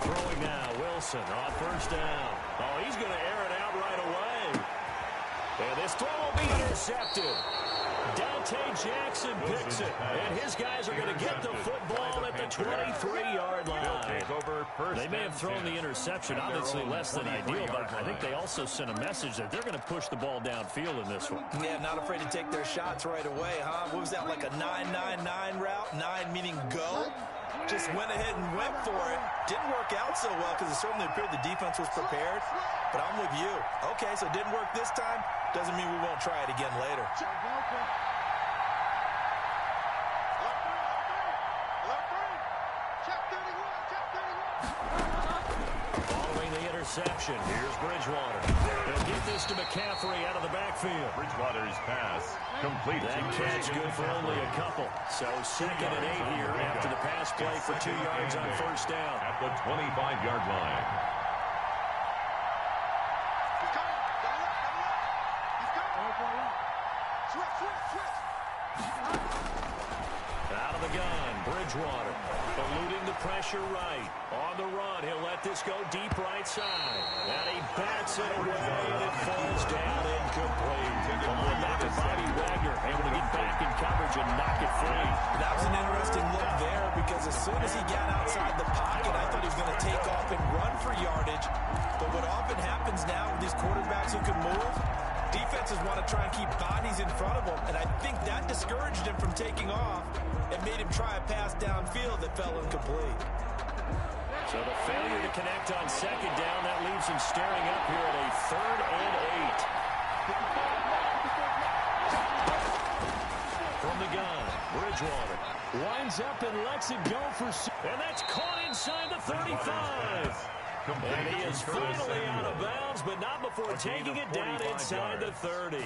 Throwing now, Wilson on first down. Oh, he's going to air it out right away. And this throw will be intercepted. Dante Jackson picks it, and his guys are going to get the football at the 23-yard line. They may have thrown the interception, obviously less than ideal, but I think they also sent a message that they're going to push the ball downfield in this one. Yeah, not afraid to take their shots right away, huh? What was that, like a 9-9-9 route? 9 meaning go? Just went ahead and went for it. Didn't work out so well because it certainly appeared the defense was prepared. But I'm with you. Okay, so it didn't work this time. Doesn't mean we won't try it again later. Following the interception, here's Bridgewater. They'll get this to McCaffrey out of the backfield. Bridgewater's pass complete. That catch good for only a couple. So 2nd and 8 here after the pass play for 2 yards on first down. At the 25-yard line. Out of the gun, Bridgewater. Eluding the pressure right. On the run, he'll let this go deep right side. And he bats it away, and it falls down incomplete. Going back to Bobby Wagner, able to get back in coverage and knock it free. That was an interesting look there because as soon as he got outside the pocket, I thought he was going to take off and run for yardage. But what often happens now with these quarterbacks who can move, defenses want to try and keep bodies in front of them, and I think that discouraged him from taking off and made him try a pass downfield that fell incomplete. So the failure to connect on 2nd down, that leaves him staring up here at a 3rd and 8. From the gun, Bridgewater winds up and lets it go for... And that's caught inside the 35. And he is finally out of bounds, but not before taking it down inside the 30.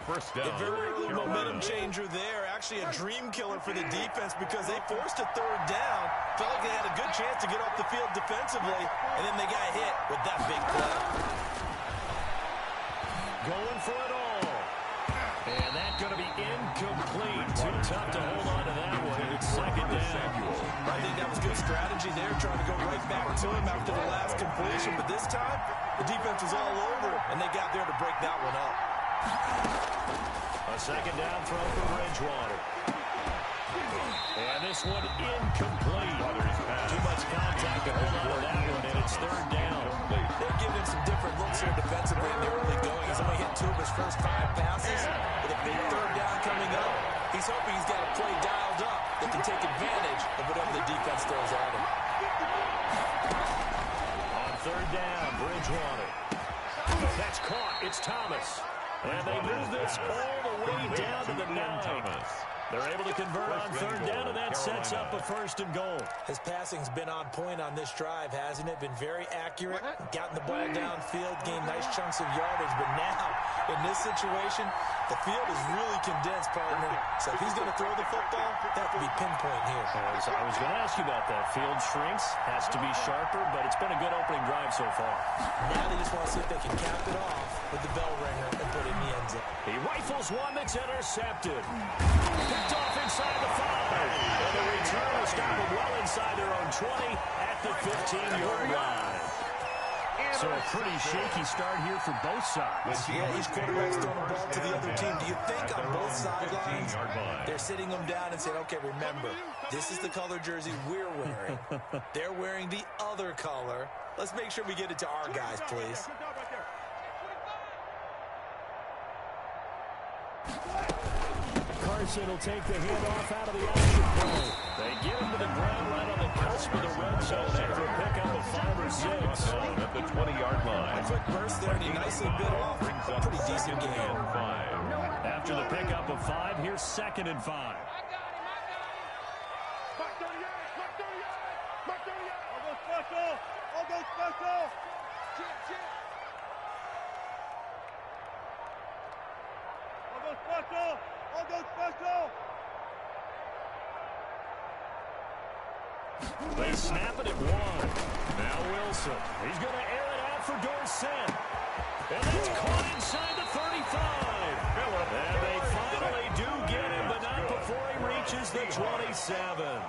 First down. A very early momentum changer there. Actually a dream killer for the defense because they forced a 3rd down. Felt like they had a good chance to get off the field defensively, and then they got hit with that big play. Going for it all. And that's going to be incomplete. Too tough to hold on to that one. It's 2nd down. I think that was good strategy there, trying to go right back to him after the last completion. But this time, the defense was all over him, and they got there to break that one up. A 2nd down throw for Bridgewater. And this one incomplete. Too much contact to hold on to that one, and it's 3rd down. They're giving some different looks here defensively in the early going. He's only hit 2 of his first 5 passes. With a big 3rd down coming up, he's hoping he's got a play dialed up that can take advantage of whatever the defense throws at him. On 3rd down, Bridgewater. That's caught. It's Thomas. And they move this all the way down to the 9. They're able to convert on 3rd down, and that sets up a 1st and goal. His passing's been on point on this drive, hasn't it? Been very accurate, gotten the ball downfield, gained nice chunks of yardage. But now, in this situation, the field is really condensed, partner. So if he's going to throw the football, that could be pinpoint here. I was going to ask you about that. Field shrinks, has to be sharper, but it's been a good opening drive so far. Now they just want to see if they can cap it off with the bell ringer and put it in the end zone. He rifles one that's intercepted. Picked off inside the 5. And the return will stop them well inside their own 20 at the 15-yard line. So a pretty shaky start here for both sides. Yeah, each quarterback's throwing a ball to the other team. Do you think on both sidelines they're sitting them down and saying, okay, remember, this is the color jersey we're wearing. They're wearing the other color. Let's make sure we get it to our guys, please. Carson will take the handoff out of the action play. They get him to the ground right on the cusp of the red zone after a pickup of 5 or 6. At the 20-yard line. A quick burst there, and he nicely bit off. A pretty decent game. After the pickup of 5, here's 2nd and 5. They snap it at 1. Now Wilson. He's going to air it out for Dorsett. And that's caught inside the 35. And they finally do get him, but not before he reaches the 27.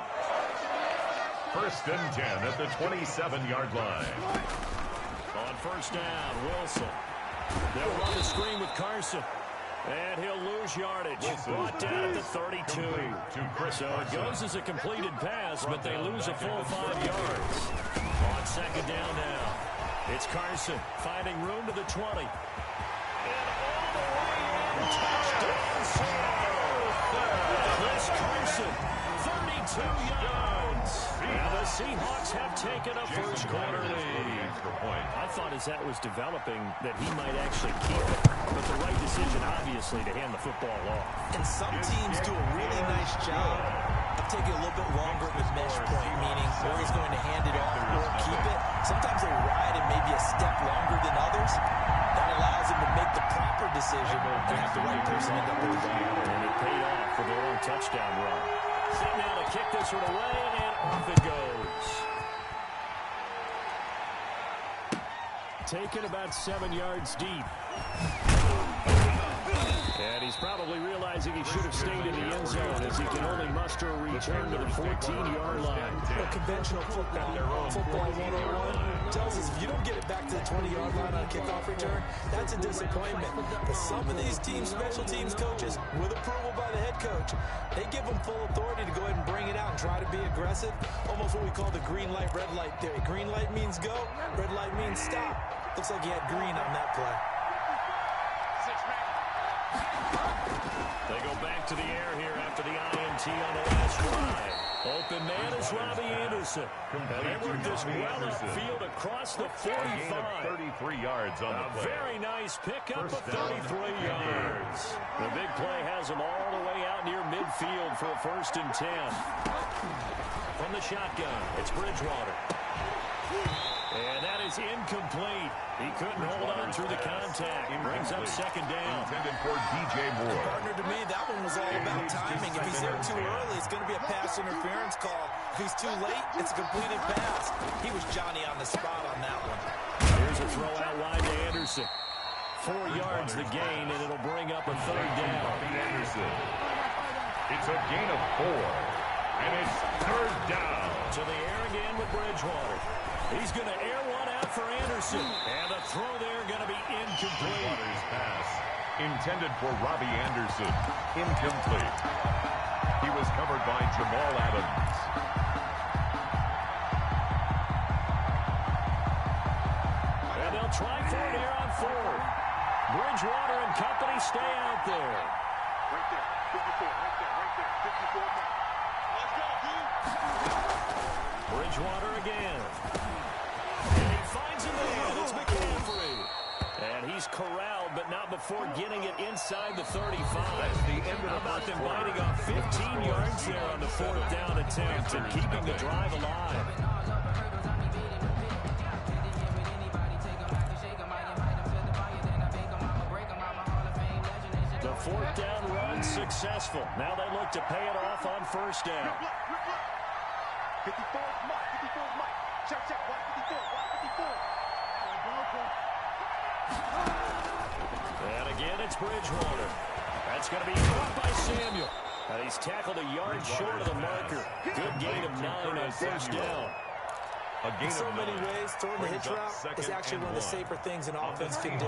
First and 10 at the 27-yard line. On first down, Wilson. They'll run the screen with Carson. And he'll lose yardage. Brought down at the 32. So it goes as a completed pass, but they lose a full 5 yards. On second down now, it's Carson finding room to the 20. And all the way in, touchdown Seattle. Chris Carson, 32 yards. And the Seahawks have taken a first quarter lead. I thought as that was developing that he might actually keep it. But the right decision, obviously, to hand the football off. And some teams do a really nice job of taking a little bit longer of a mesh point, meaning where he's going to hand it off or keep it. Sometimes they ride it maybe a step longer than others. That allows him to make the proper decision and have the right person end up with the ball. And it paid off for the long touchdown run. Set now to kick this one away, and off it goes. Taken about 7 yards deep. And he's probably realizing he should have stayed in the end zone as he can only muster a return to the 14-yard line. Well, conventional football 101 tells us if you don't get it back to the 20-yard line on a kickoff return, that's a disappointment. But some of these teams, special teams coaches, with approval by the head coach, they give them full authority to go ahead and bring it out and try to be aggressive. Almost what we call the green light, red light theory. Green light means go, red light means stop. Looks like he had green on that play. They go back to the air here after the INT on the last drive. Open man is Robbie Anderson. And they work this well upfield across the 45. 33 yards on the play. A very nice pickup of 33 yards. The big play has them all the way out near midfield for a first and 10. From the shotgun, it's Bridgewater. And that is incomplete. He couldn't hold on through the contact. Brings up second down. Intended for DJ Moore. Partner, to me, that one was all about timing. If he's there too early, it's going to be a pass interference call. If he's too late, it's a completed pass. He was Johnny on the spot on that one. Here's a throw out wide to Anderson. 4 yards the gain, and it'll bring up a third down. Anderson. It's a gain of 4. And it's third down. To the air again with Bridgewater. He's going to air one out for Anderson. And the throw there going to be incomplete. Bridgewater's pass intended for Robbie Anderson. Incomplete. He was covered by Jamal Adams. And they'll try for it here on fourth. Bridgewater and company stay out there. Right there. 54. Right there. 54. Let's go, dude. Bridgewater again. And he finds him there. It's McCaffrey. And he's corralled, but not before getting it inside the 35. How about them biting off 15 yards there on the fourth down attempt and keeping the drive alive? The fourth down run successful. Now they look to pay it off on first down. 54 is Mike. 54 is Mike. Check, check. Watch 54. Watch 54. And again, it's Bridgewater. That's going to be caught by Samuel. He's tackled a yard short of the marker. Good gain of 9 on first down. In so many ways, throwing the hitch route is actually one of the safer things an offense can do.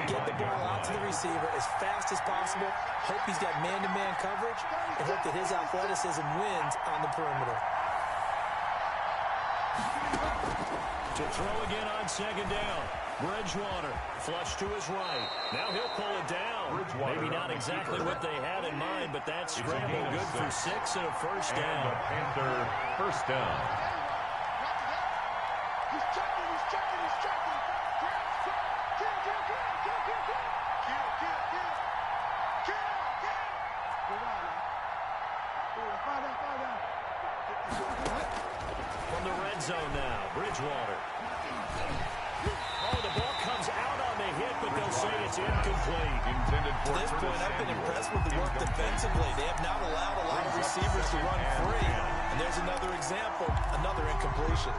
Get the ball out to the receiver as fast as possible, hope he's got man-to-man coverage, and hope that his athleticism wins on the perimeter. To throw again on second down. Bridgewater, flush to his right. Now he'll pull it down. Maybe not exactly what they had in mind, but that's scramble good for 6 and a first down. And the Panther first down. He's checking. He's checking. He's checking. Kill. Go down now. Fall down. From the red zone now, Bridgewater. Oh, the ball comes out on the hit, but they'll say it's incomplete. Intended for At this point, I've been impressed with the work defensively. They have not allowed a lot of receivers to run free. And there's another example, another incompletion.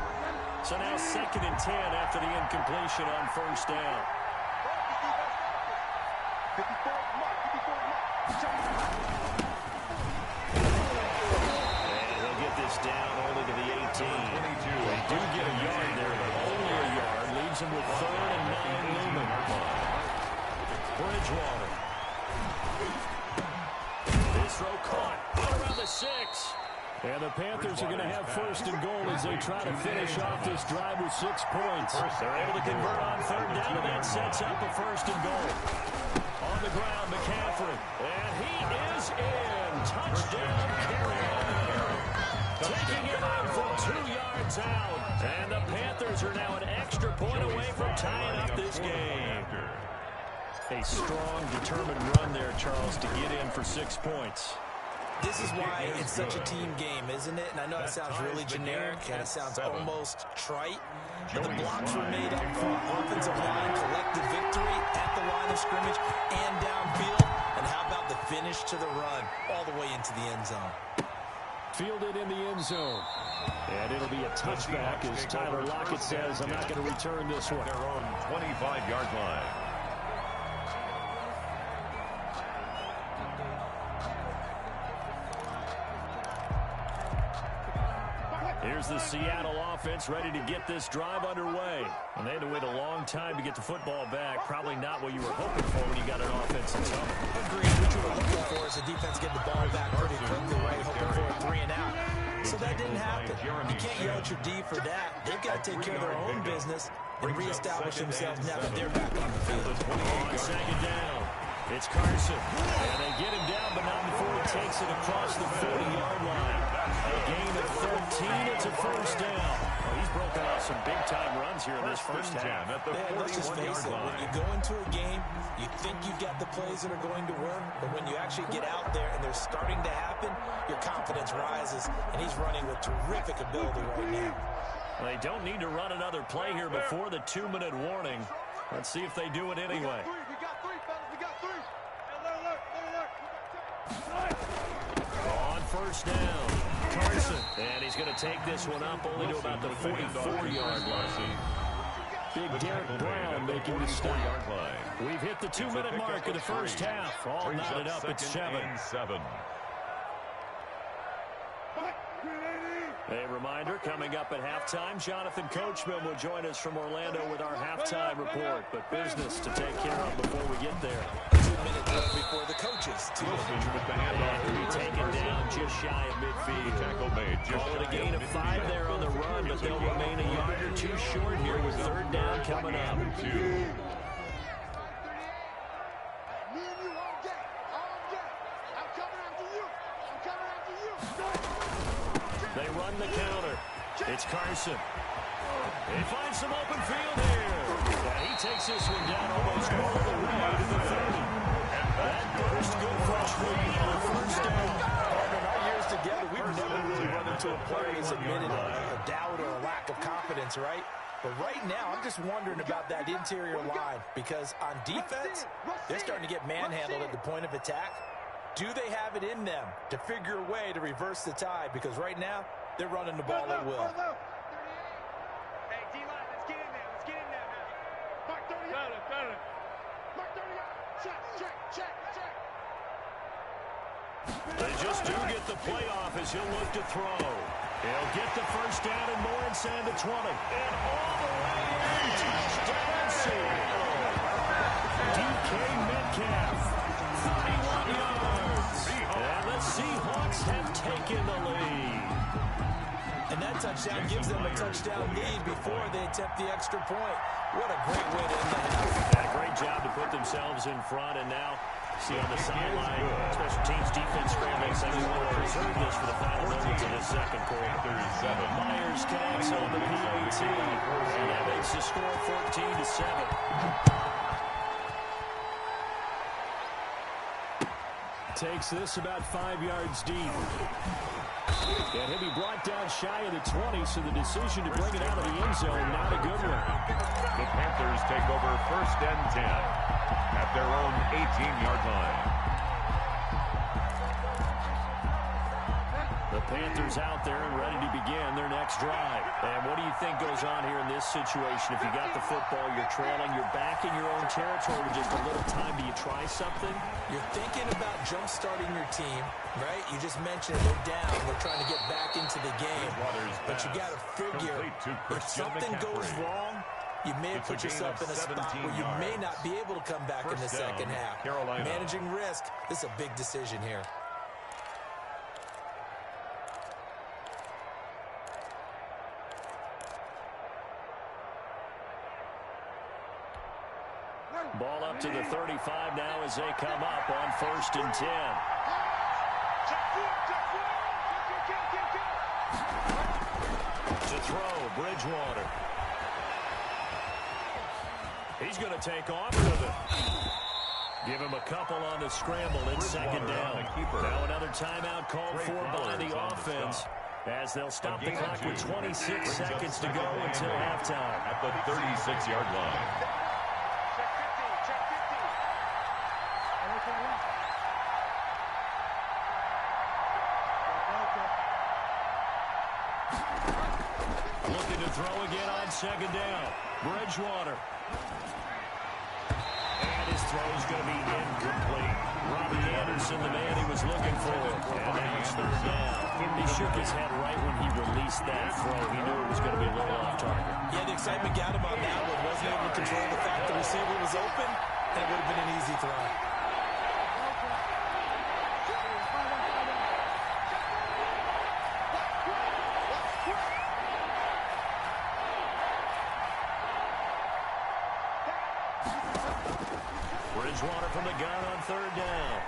So now 2nd and 10 after the incompletion on first down. 54 is Mike. 54 is Mike. And he'll get this down only to the 18. They do get a yard there, but only a yard. Leaves them with 3rd and 9 looming. Bridgewater. This throw caught. Out around the 6. And the Panthers are going to have 1st and goal as they try to finish off this drive with 6 points. They're able to convert on 3rd down, and that sets up a 1st and goal. On the ground, McCaffrey. And he is in. Touchdown, Carolina. Taking it in from 2 yards out. And the Panthers are now an extra point away from tying up this game. A strong, determined run there, Charles, to get in for 6 points. This is why it's such a team game, isn't it? And I know it sounds really generic and it sounds almost trite. But the blocks were made up for offensive line, collective victory at the line of scrimmage and downfield. And how about the finish to the run all the way into the end zone? Fielded in the end zone. And it'll be a touchback as Tyler Lockett says, I'm not going to return this one. Their own 25-yard line. Here's the Seattle offense ready to get this drive underway. And they had to wait a long time to get the football back. Probably not what you were hoping for when you got an offense that's up. Agreed. What you were looking for is the defense get the ball back pretty quickly, right? Hoping for a 3 and out. So that didn't happen. You can't yell at your D for that. They've got to take care of their own business and reestablish themselves now that they're back on the field. On 2nd down, it's Carson. And they get him down, but not before he takes it across the 40-yard line. A gain of 13, it's a 1st down. Well, he's broken off some big-time runs here in this first half. Let's just face it, when you go into a game, you think you've got the plays that are going to work, but when you actually get out there and they're starting to happen, your confidence rises, and he's running with terrific ability right now. Well, they don't need to run another play here before the 2-minute warning. Let's see if they do it anyway. We got 3, fellas. We got 3. Alert. On 1st down, Carson. And he's going to take this one up only to about the 44-yard line. Big Derek Brown making the stop. We've hit the 2-minute mark of the first half. All knotted up at 7. A reminder, coming up at halftime, Jonathan Coachman will join us from Orlando with our halftime report. But business to take care of before we get there. 2-minute drill before the coaches. And to be taken down just shy of midfield. Call it a gain of 5 there on the run, but they'll remain a yard or 2 short here with 3rd down coming up. They run the counter. It's Carson. He finds some open field here. And he takes this one down almost all the way to the 30. That burst good for a 20-yard 1st down. In our years together, we've never really run into a player that's admitted a doubt or a lack of confidence, right? But right now, I'm just wondering about that interior line because on defense, they're starting to get manhandled at the point of attack. Do they have it in them to figure a way to reverse the tide? Because right now, they're running the ball at will. Hey, D-line, let's get in there. Let's get in there, man. Mark 30 out. Mark 30 out. Check. They just do get the playoff as he'll look to throw. He'll get the 1st down and more inside the 20. And all the way in. Touchdown, Seattle. DK Metcalf. 31 yards. And the Seahawks have taken the lead. And that touchdown gives them a touchdown lead before they attempt the extra point. What a great way to end the half. A great job to put themselves in front. And now, see on the sideline, special teams defense scrambling, saying we want to preserve this for the final moments of the 2nd quarter. Myers connects on the PAT. And that makes the score 14-7. Takes this about 5 yards deep. And he'll be brought down shy of the 20, so the decision to bring it out of the end zone, not a good one. The Panthers take over 1st and 10 at their own 18-yard line. The Panthers out there and ready to begin their next next drive. And what do you think goes on here in this situation? If you got the football, you're trailing, you're back in your own territory with just a little time. Do you try something? You're thinking about jump-starting your team, right? You just mentioned it. They're down. They're trying to get back into the game. But you got to figure, if something goes wrong, you may have put yourself in a spot where you may not be able to come back in the second half. Managing risk, this is a big decision here. Ball up to the 35 now as they come up on 1st and 10. To throw, Bridgewater. He's going to take off with it. Give him a couple on the scramble. It's 2nd down. Now another timeout called for by the offense, as they'll stop the clock with 26 seconds to go until halftime. At the 36-yard line. Looking to throw again on 2nd down. Bridgewater. And his throw's going to be incomplete. Robbie Anderson, the man he was looking for. And now it's 3rd down. He shook his head right when he released that throw. He knew it was going to be a little off target. Yeah, the excitement got him on that one. Wasn't able to control the fact the receiver was open, and it would have been an easy throw. Bridgewater from the gun on 3rd down.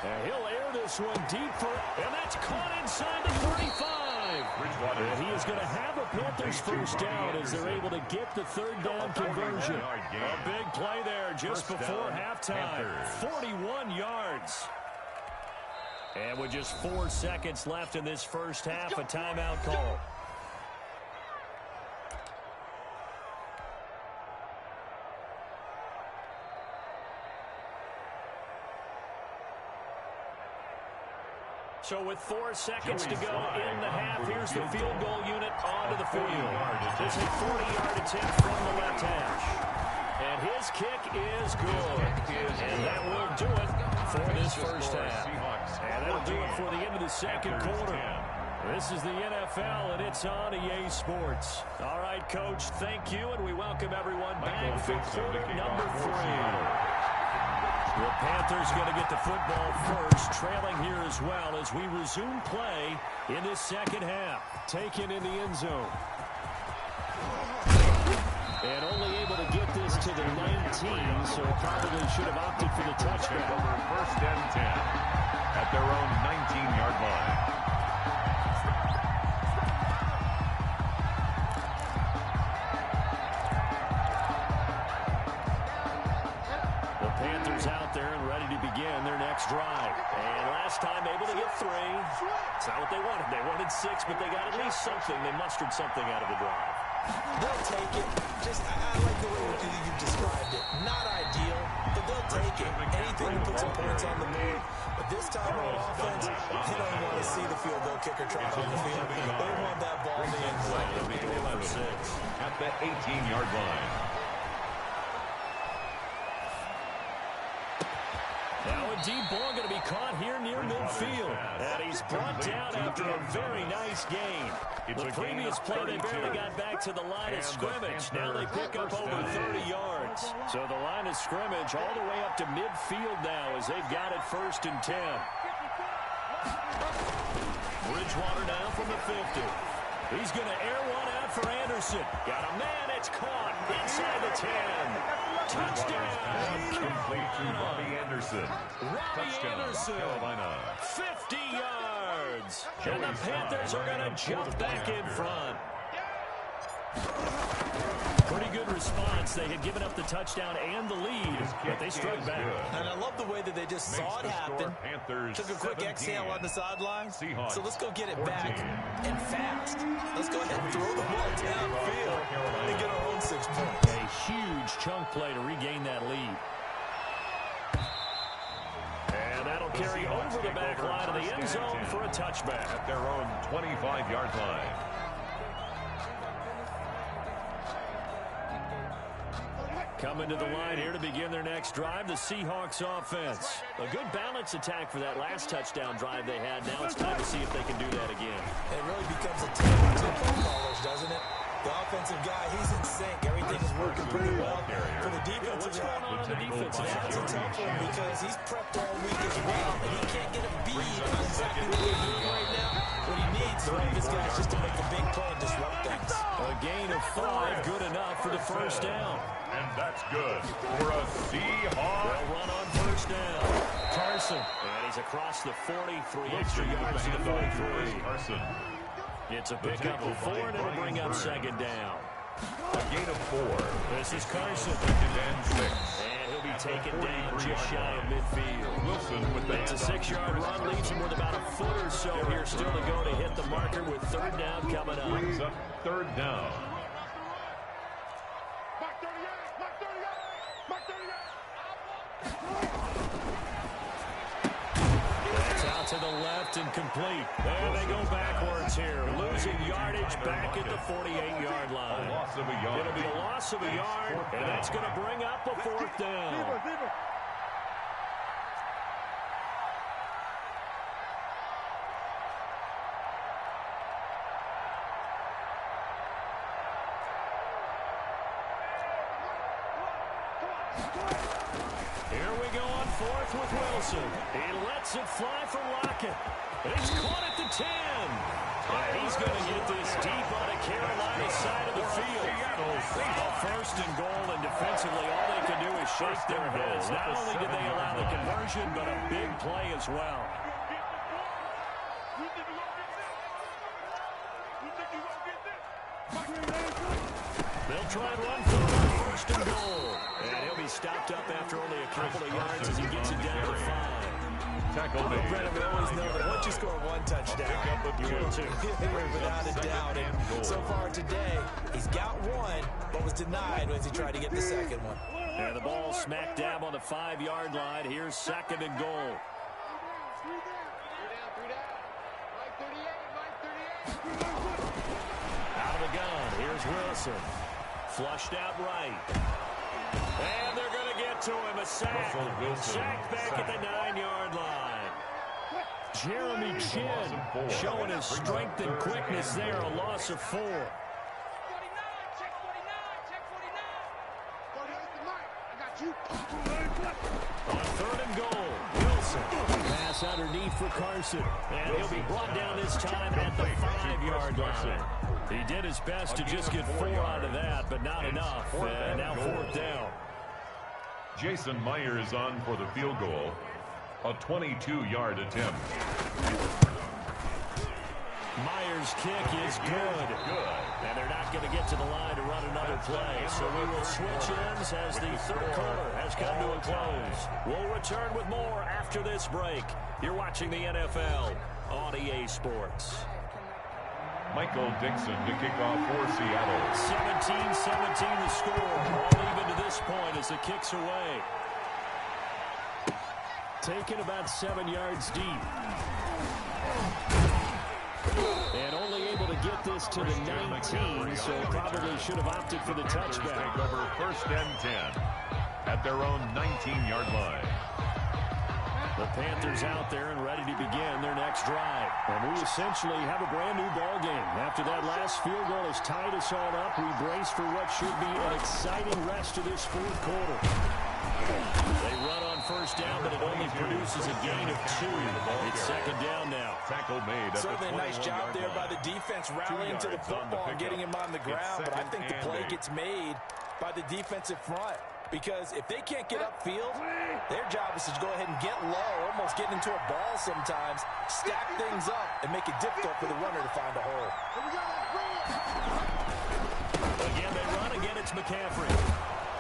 And he'll air this one deep for, and that's caught inside the 35. And he is going to have a Panthers 1st down as they're able to get the 3rd down conversion. A big play there just before halftime. 41 yards. And with just 4 seconds left in this first half, a timeout call. So with 4 seconds to go in the half, here's the field goal unit onto the field. This is a 40-yard attempt from the left hash. And his kick is good. And that will do it for this first half. And that'll do it for the end of the second quarter. This is the NFL, and it's on EA Sports. All right, Coach, thank you, and we welcome everyone back for quarter number 3. The Panthers going to get the football first, trailing here as well as we resume play in this second half. Taken in the end zone. And only able to get this to the 19, so probably should have opted for the touchdown. Over 1st and 10 at their own 19-yard line. Out there and ready to begin their next drive. And last time able to get 3. It's not what they wanted. They wanted 6, but they got at least something. They mustered something out of the drive. They'll take it. I like the way you described it. Not ideal, but they'll take it. Anything to put some points on the board. But this time on offense, they don't want to see the field goal kicker try on the field. They want that ball in the end zone. At the 18-yard line. Now a deep ball going to be caught here near midfield. And he's brought down after a very nice gain. The previous play, they barely got back to the line of scrimmage. Now they pick up over 30 yards. So the line of scrimmage all the way up to midfield now as they've got it 1st and 10. Bridgewater now from the 50. He's going to air one out for Anderson. Got a man, it's caught inside the 10. Touchdown! Complete to Robbie Anderson. Robbie Anderson, Carolina. 50 yards. And the Panthers are going to jump back in front. Pretty good response. They had given up the touchdown and the lead, but they struck back. And I love the way that they just saw it happen. Took a quick exhale on the sideline. So let's go get it back and fast. Let's go ahead and throw the ball downfield and get our own 6 points. A huge chunk play to regain that lead. And that'll carry over over the back line of the end zone for a touchback. At their own 25-yard line. Coming to the line here to begin their next drive, the Seahawks offense. A good balance attack for that last touchdown drive they had. Now it's time to see if they can do that again. It really becomes a tale of two footballers, doesn't it? The offensive guy, he's in sync. Everything is working pretty well. For the defensive guy, on the defensive side? it's a tough one because he's prepped all week as well, and he can't get a bead on exactly what they're doing right now. What he needs is one of his guys just to make a big play and disrupt things. A gain of 5, good enough for the first down. And that's good for a Seahawk. They'll run on first down. Carson. And he's across the 40, 3 extra yards to the 43. Carson. It's a pickup of 4, and it'll bring up second down. A gain of 4. This is Carson. And 6. And he'll be taken down just shy of midfield. Wilson with the It's a 6-yard run, leaves him with about a foot or so here still to go to hit the marker with third down coming up. Brings up third down. That's out to the left and complete. And they go backwards here, losing yardage back at the 48-yard line. A loss of a yard. It'll be a loss of a yard, and that's going to bring up a fourth down. Here we go on fourth with Wilson. He lets it fly for Lockett. And he's caught at the 10. And he's going to get this deep on the Carolina side of the field. A first and goal, and defensively all they can do is shake their heads. Not only did they allow the conversion, but a big play as well. They'll try and run for it, first and goal. And he'll be stopped up after only a couple of yards as he gets it down to 5. Tackle made. Brandon, we always know that once you score one touchdown, You will too. without a doubt. And so far today, he's got one, but was denied as he tried to get the second one. And the ball smack dab on the 5-yard line. Here's second and goal. Out of the gun. Here's Wilson. Flushed out right. And they're going to get to him. A sack. Sack back at the 9-yard line. Jeremy Chin showing his strength and quickness there. A loss of 4. On third and goal, Wilson. Pass underneath for Carson. And he'll be brought down this time at the 5-yard line. He did his best to just get 4 out of that, but not enough. And now fourth down. Jason Myers on for the field goal. A 22-yard attempt. Myers' kick is good. And they're not going to get to the line to run another play. So we will switch ends as the third quarter has come to a close. We'll return with more after this break. You're watching the NFL on EA Sports. Michael Dixon to kick off for Seattle. 17-17 the score. All even to this point as the kick's away. Taken about 7 yards deep. And only able to get this to the 19, so probably should have opted for the touchback. Take over first and 10 at their own 19-yard line. The Panthers out there and ready to begin their next drive. And we essentially have a brand new ball game. After that last field goal has tied us all up, we brace for what should be an exciting rest of this fourth quarter. They run on first down, but it only produces a gain of 2. It's second down now. Tackle made. Certainly a nice job there by the defense rallying to the football and getting him on the ground, but I think the play gets made by the defensive front. Because if they can't get upfield, their job is to go ahead and get low, almost get into a ball sometimes, stack things up, and make it difficult for the runner to find a hole. Again, they run. Again, it's McCaffrey.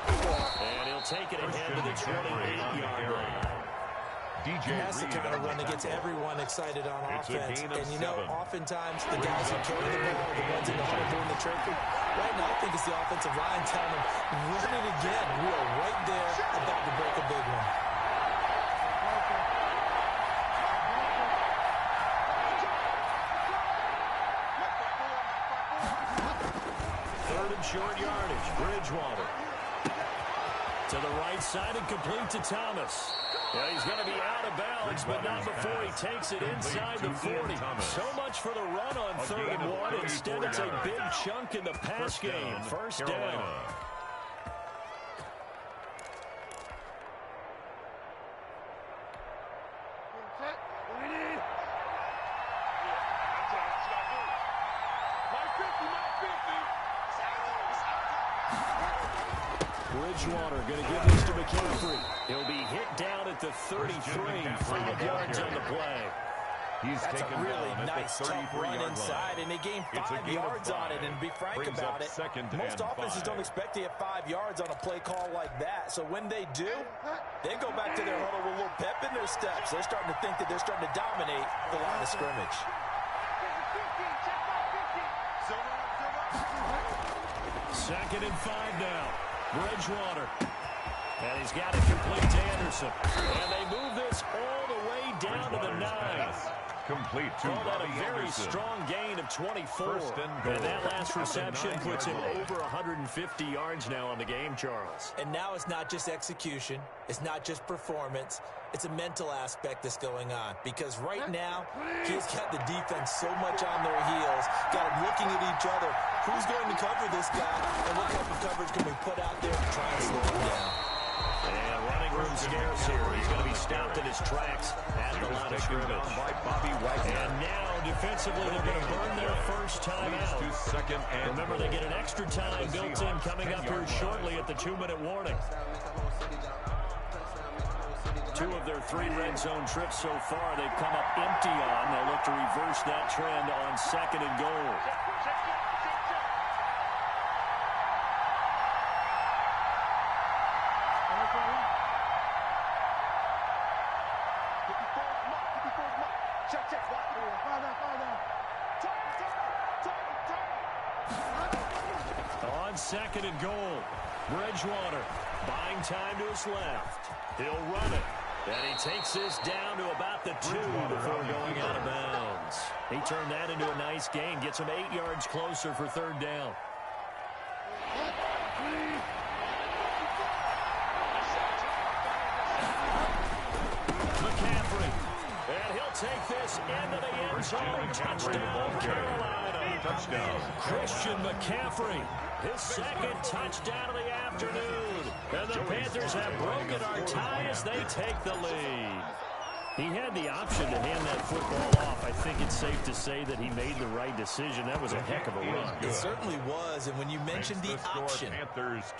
And he'll take it ahead to the 28-yard line. That's the kind of run that gets everyone excited on offense. And, you know, oftentimes the guys who carry the ball are the ones in the huddle doing the trickery. Right now, I think it's the offensive line telling them, run it again. We are right there about to break a big one. 3rd and short yardage. Bridgewater to the right side and complete to Thomas. Yeah, he's going to be out of bounds, but not before he takes it inside the 40. So much for the run on 3rd and 1. Instead, it's a big chunk in the pass game. First down. Bridgewater going to give this to McCaffrey. He'll be hit down at the 33, 5 yards on the play. That's a really nice, tough run inside, and they gained 5 yards on it. And to be frank about it, most offenses don't expect to get 5 yards on a play call like that. So when they do, they go back to their huddle with a little pep in their steps. They're starting to think that they're starting to dominate the line of scrimmage. Second and 5 now. Bridgewater. And he's got it complete to Anderson. And they move this all the way down to the 9. Complete to a very strong gain of 24. And that last reception puts him over 150 yards now on the game, Charles. And now it's not just execution. It's not just performance. It's a mental aspect that's going on. Because right now, he's got the defense so much on their heels. Got them looking at each other. Who's going to cover this guy? And what type of coverage can we put out there to try and slow him down? And running room scarce here. He's going to be stopped in his tracks at the line of scrimmage. And now, defensively, they're going to burn their first time out. Remember, they get an extra time built in coming up here shortly at the 2-minute warning. 2 of their 3 red zone trips so far, they've come up empty on. They'll look to reverse that trend on 2nd and goal. On 2nd and goal, Bridgewater buying time to his left. He'll run it. And he takes this down to about the 2 before going out of bounds. He turned that into a nice gain. Gets him 8 yards closer for 3rd down. McCaffrey. And he'll take this into the end zone. Touchdown, Carolina. Touchdown. Christian McCaffrey. His 2nd touchdown of the afternoon. And the Panthers have broken our tie as they take the lead. He had the option to hand that football off. I think it's safe to say that he made the right decision. That was a heck of a run. It certainly was. And when you mentioned the option,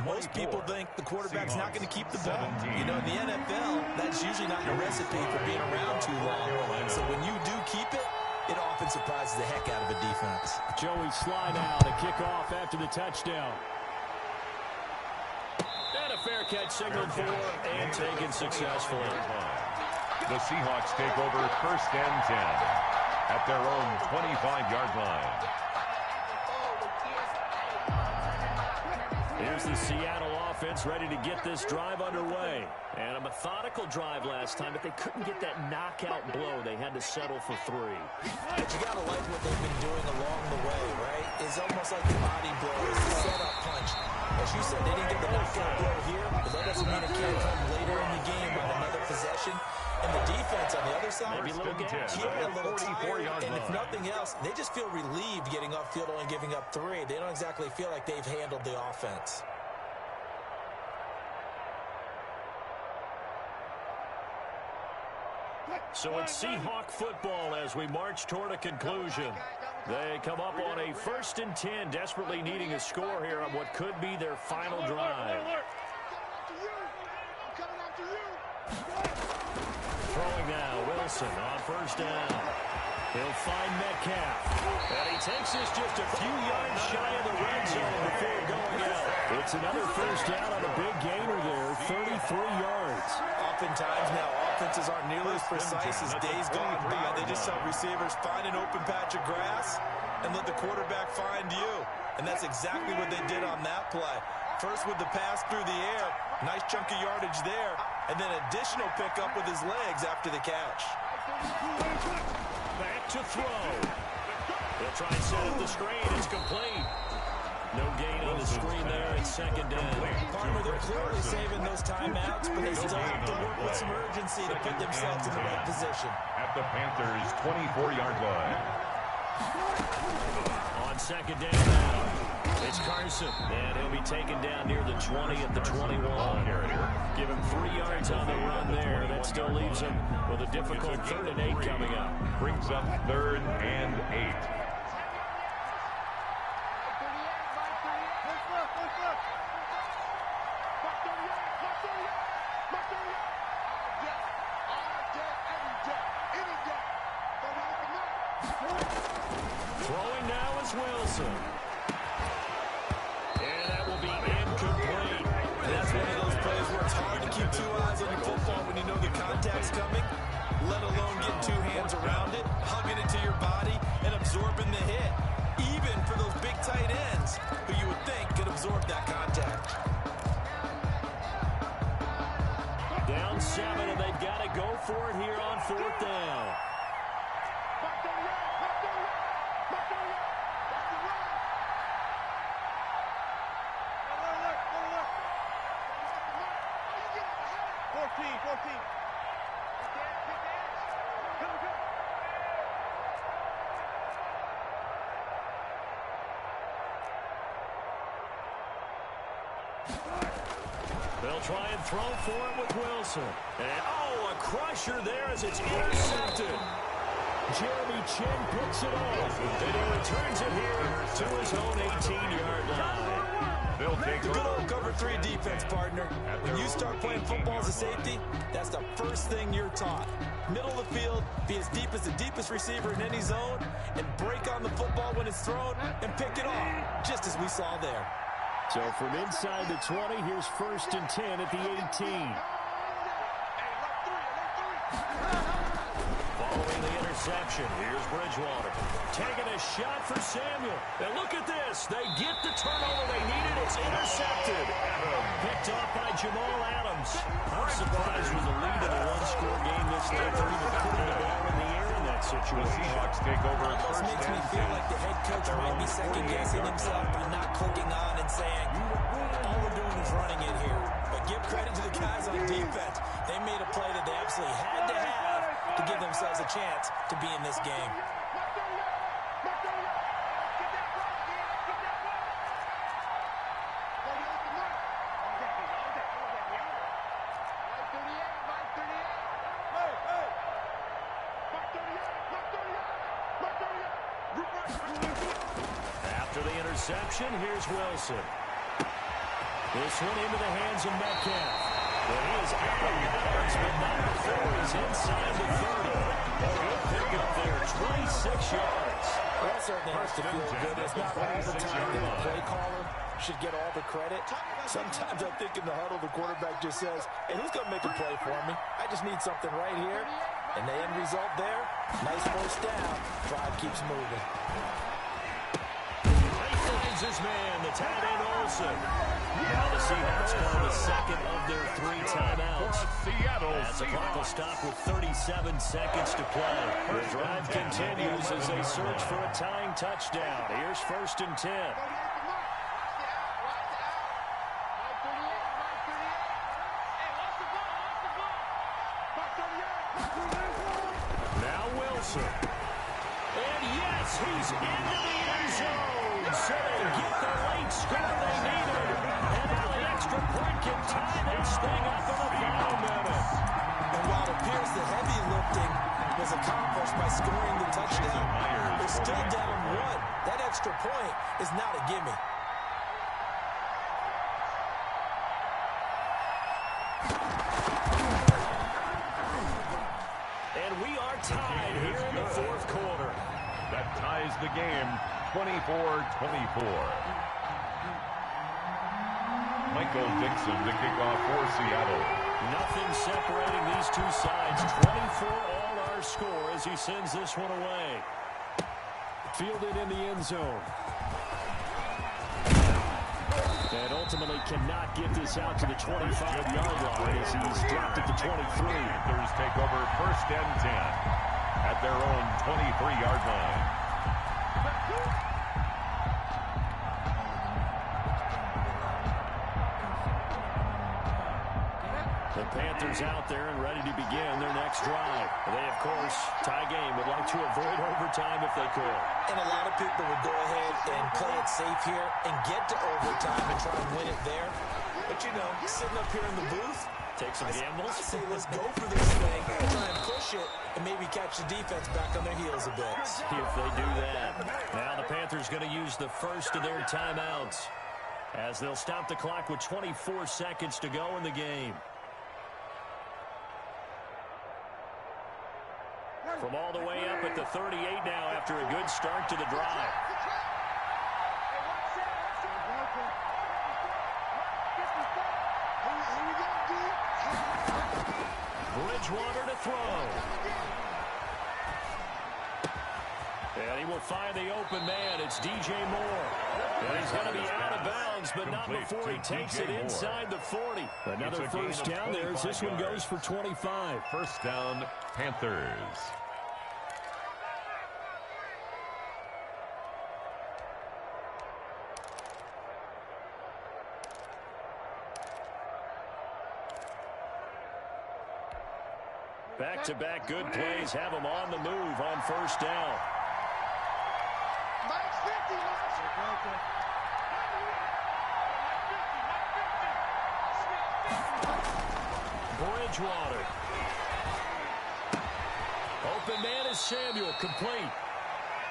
most people think the quarterback's not going to keep the ball. You know, in the NFL, that's usually not a recipe for being around too long. So when you do keep it, it often surprises the heck out of a defense. Joey Sly now to kick off after the touchdown. And a fair catch signaled for and taken successfully. The Seahawks take over 1st and 10 at their own 25-yard line. Here's the Seattle offense ready to get this drive underway. And a methodical drive last time, but they couldn't get that knockout blow. They had to settle for 3. But you got to like what they've been doing along the way, right? It's almost like the body blow. It's the setup punch. As you said, they didn't get the knockout blow here, but that doesn't mean it can't come later in the game on another possession. And the defense on the other side, maybe a little gas. Yeah, a little tired. And if nothing else, they just feel relieved getting off field only giving up 3. They don't exactly feel like they've handled the offense. So it's Seahawk football as we march toward a conclusion. They come up on a 1st and 10, desperately needing a score here on what could be their final drive. Throwing now, Wilson on 1st down. He'll find Metcalf. And he takes this just a few yards shy of the red zone before going out. It's another 1st down on a big gainer there, 33 yards. Oftentimes now, offenses aren't nearly as precise as days gone by. They just tell receivers, find an open patch of grass and let the quarterback find you. And that's exactly what they did on that play. First with the pass through the air, nice chunk of yardage there, and then additional pickup with his legs after the catch. Back to throw. He'll try and set up the screen. It's complete. No gain on the screen there. It's second down. Partner, they're clearly saving those timeouts, but they still have to work with some urgency to put themselves in the right position. At the Panthers' 24-yard line. On second down now, it's Carson, and he'll be taken down near the 20 at the 21. Give him 3 yards on the run there. That still leaves him with a difficult 3rd and 8 coming up. Brings up 3rd and 8. Throwing now is Wilson. And that will be incomplete. And that's one of those plays where it's hard to keep 2 eyes on your football when you know the contact's coming, let alone getting 2 hands around it, hugging it to your body, and absorbing the hit. Even for those big tight ends who you would think could absorb that contact. Down 7, and they've got to go for it here on 4th down. They'll try and throw for it with Wilson. And, a crusher there as it's intercepted. Jeremy Chin picks it off, and he returns it here to his own 18-yard line. They'll take The good old cover 3 defense, partner. When you start playing football as a safety, that's the first thing you're taught. Middle of the field, be as deep as the deepest receiver in any zone, and break on the football when it's thrown, and pick it off, just as we saw there. So from inside the 20, here's 1st and 10 at the 18. Following the interception, here's Bridgewater. Taking a shot for Samuel. And look at this. They get the turnover they needed. It's intercepted. Picked off by Jamal Adams. I'm surprised with the lead in a one-score game this late. They're even putting the ball in the air in that situation. The Seahawks take over. Almost makes me feel like the head coach might be second-guessing himself by not clicking on and saying, all we're doing is running it here. But give credit to the guys on defense. They made a play that they absolutely had to have to give themselves a chance to be in this game. After the interception, here's Wilson. This one into the hands of Metcalf. But he is out of bounds, but not before he's inside the 30. Good pickup there, 26 yards. That certainly has to feel good. It's not all the time that the play caller should get all the credit. Sometimes I think in the huddle, the quarterback just says, hey, who's going to make a play for me? I just need something right here. And the end result there, nice first down. Drive keeps moving. He finds his man, the tight end Olsen. Now the Seahawks call the second of their 3 timeouts. As the clock will stop with 37 seconds to play. The drive continues as they search for a tying touchdown. Here's 1st and 10. Now Wilson. And yes, he's into the end zone. So they get the late score they needed. And now an extra point can tie this thing up in the final minute. And while it appears the heavy lifting was accomplished by scoring the touchdown, they're still down 1. That extra point is not a gimme. And we are tied here in the 4th quarter. That ties the game, 24-24. Michael Dixon to kick off for Seattle. Nothing separating these two sides. 24 all our score as he sends this one away. Fielded in the end zone. And ultimately cannot get this out to the 25-yard line as he's dropped at the 23. Panthers take over 1st and 10 at their own 23-yard line. Panthers out there and ready to begin their next drive. They, of course, tie game, would like to avoid overtime if they could. And a lot of people would go ahead and play it safe here and get to overtime and try and win it there. But, you know, sitting up here in the booth, take some gambles. I say let's go for this thing, try and push it, and maybe catch the defense back on their heels a bit. See if they do that. Now the Panthers going to use the first of their timeouts as they'll stop the clock with 24 seconds to go in the game. From all the way up at the 38 now after a good start to the drive. Bridgewater to throw. And he will find the open man. It's DJ Moore. And he's going to be out of bounds, but not before he takes it inside the 40. Another first down there as this one goes for 25. First down, Panthers. Back-to-back good plays have him on the move on first down. Bridgewater. Open man is Samuel, complete.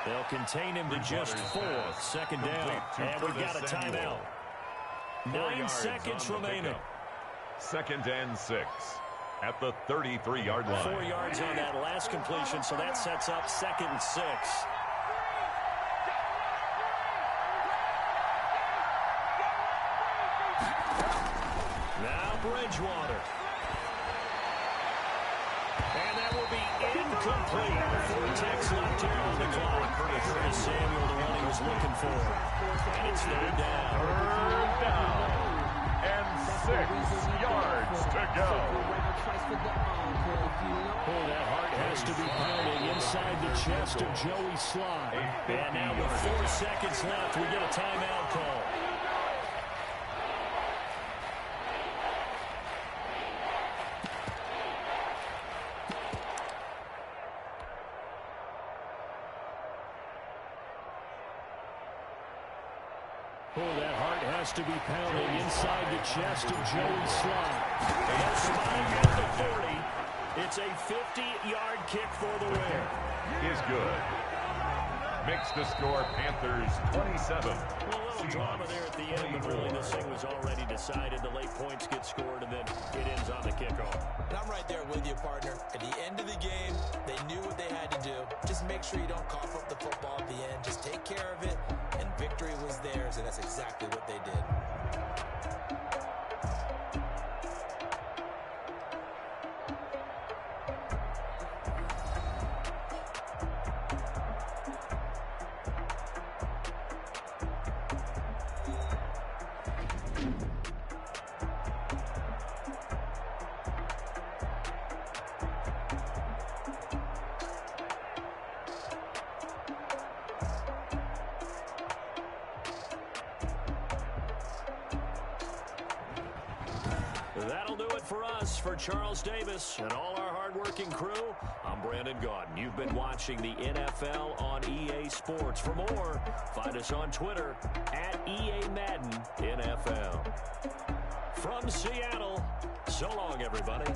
They'll contain him to just 4. Second down, and we've got a timeout. 9 seconds remaining. Second and 6. At the 33-yard line. 4 yards on that last completion, so that sets up 2nd and 6. Now Bridgewater. And that will be incomplete. 4 ticks left here on the clock. Curtis Samuel, the one he was looking for. And it's third down. Third down. And 6 yards to go. Oh, that heart has to be pounding inside the chest of Joey Sly. And now with 4 seconds left, we get a timeout call. Oh, that heart has to be pounding inside the chest of Joey Sly. And spotted at the 40. It's a 50-yard kick for the win. Is good. Makes the score Panthers 27. Well, a little drama there at the end, but really this thing was already decided. The late points get scored, and then it ends on the kickoff. And I'm right there with you, partner. At the end of the game, they knew what they had to do. Just make sure you don't cough up the football at the end. Just take care of it, and victory was theirs, and that's exactly what they did. That'll do it for us. For Charles Davis and all our hard-working crew, I'm Brandon Gaudin. You've been watching the NFL on EA Sports. For more, find us on Twitter at EA Madden NFL. From Seattle, so long, everybody.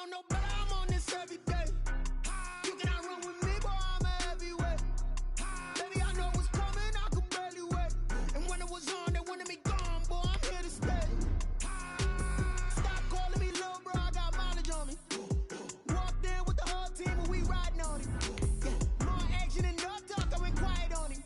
don't know, but I'm on this every day. You cannot run with me, boy, I'm a heavyweight. Baby, I know what's coming, I could barely wait. And when it was on, they wanted me gone, boy, I'm here to stay. Stop calling me little bro, I got mileage on me. Walked in with the whole team and we riding on it. Yeah, more action and no talk, I went quiet on it.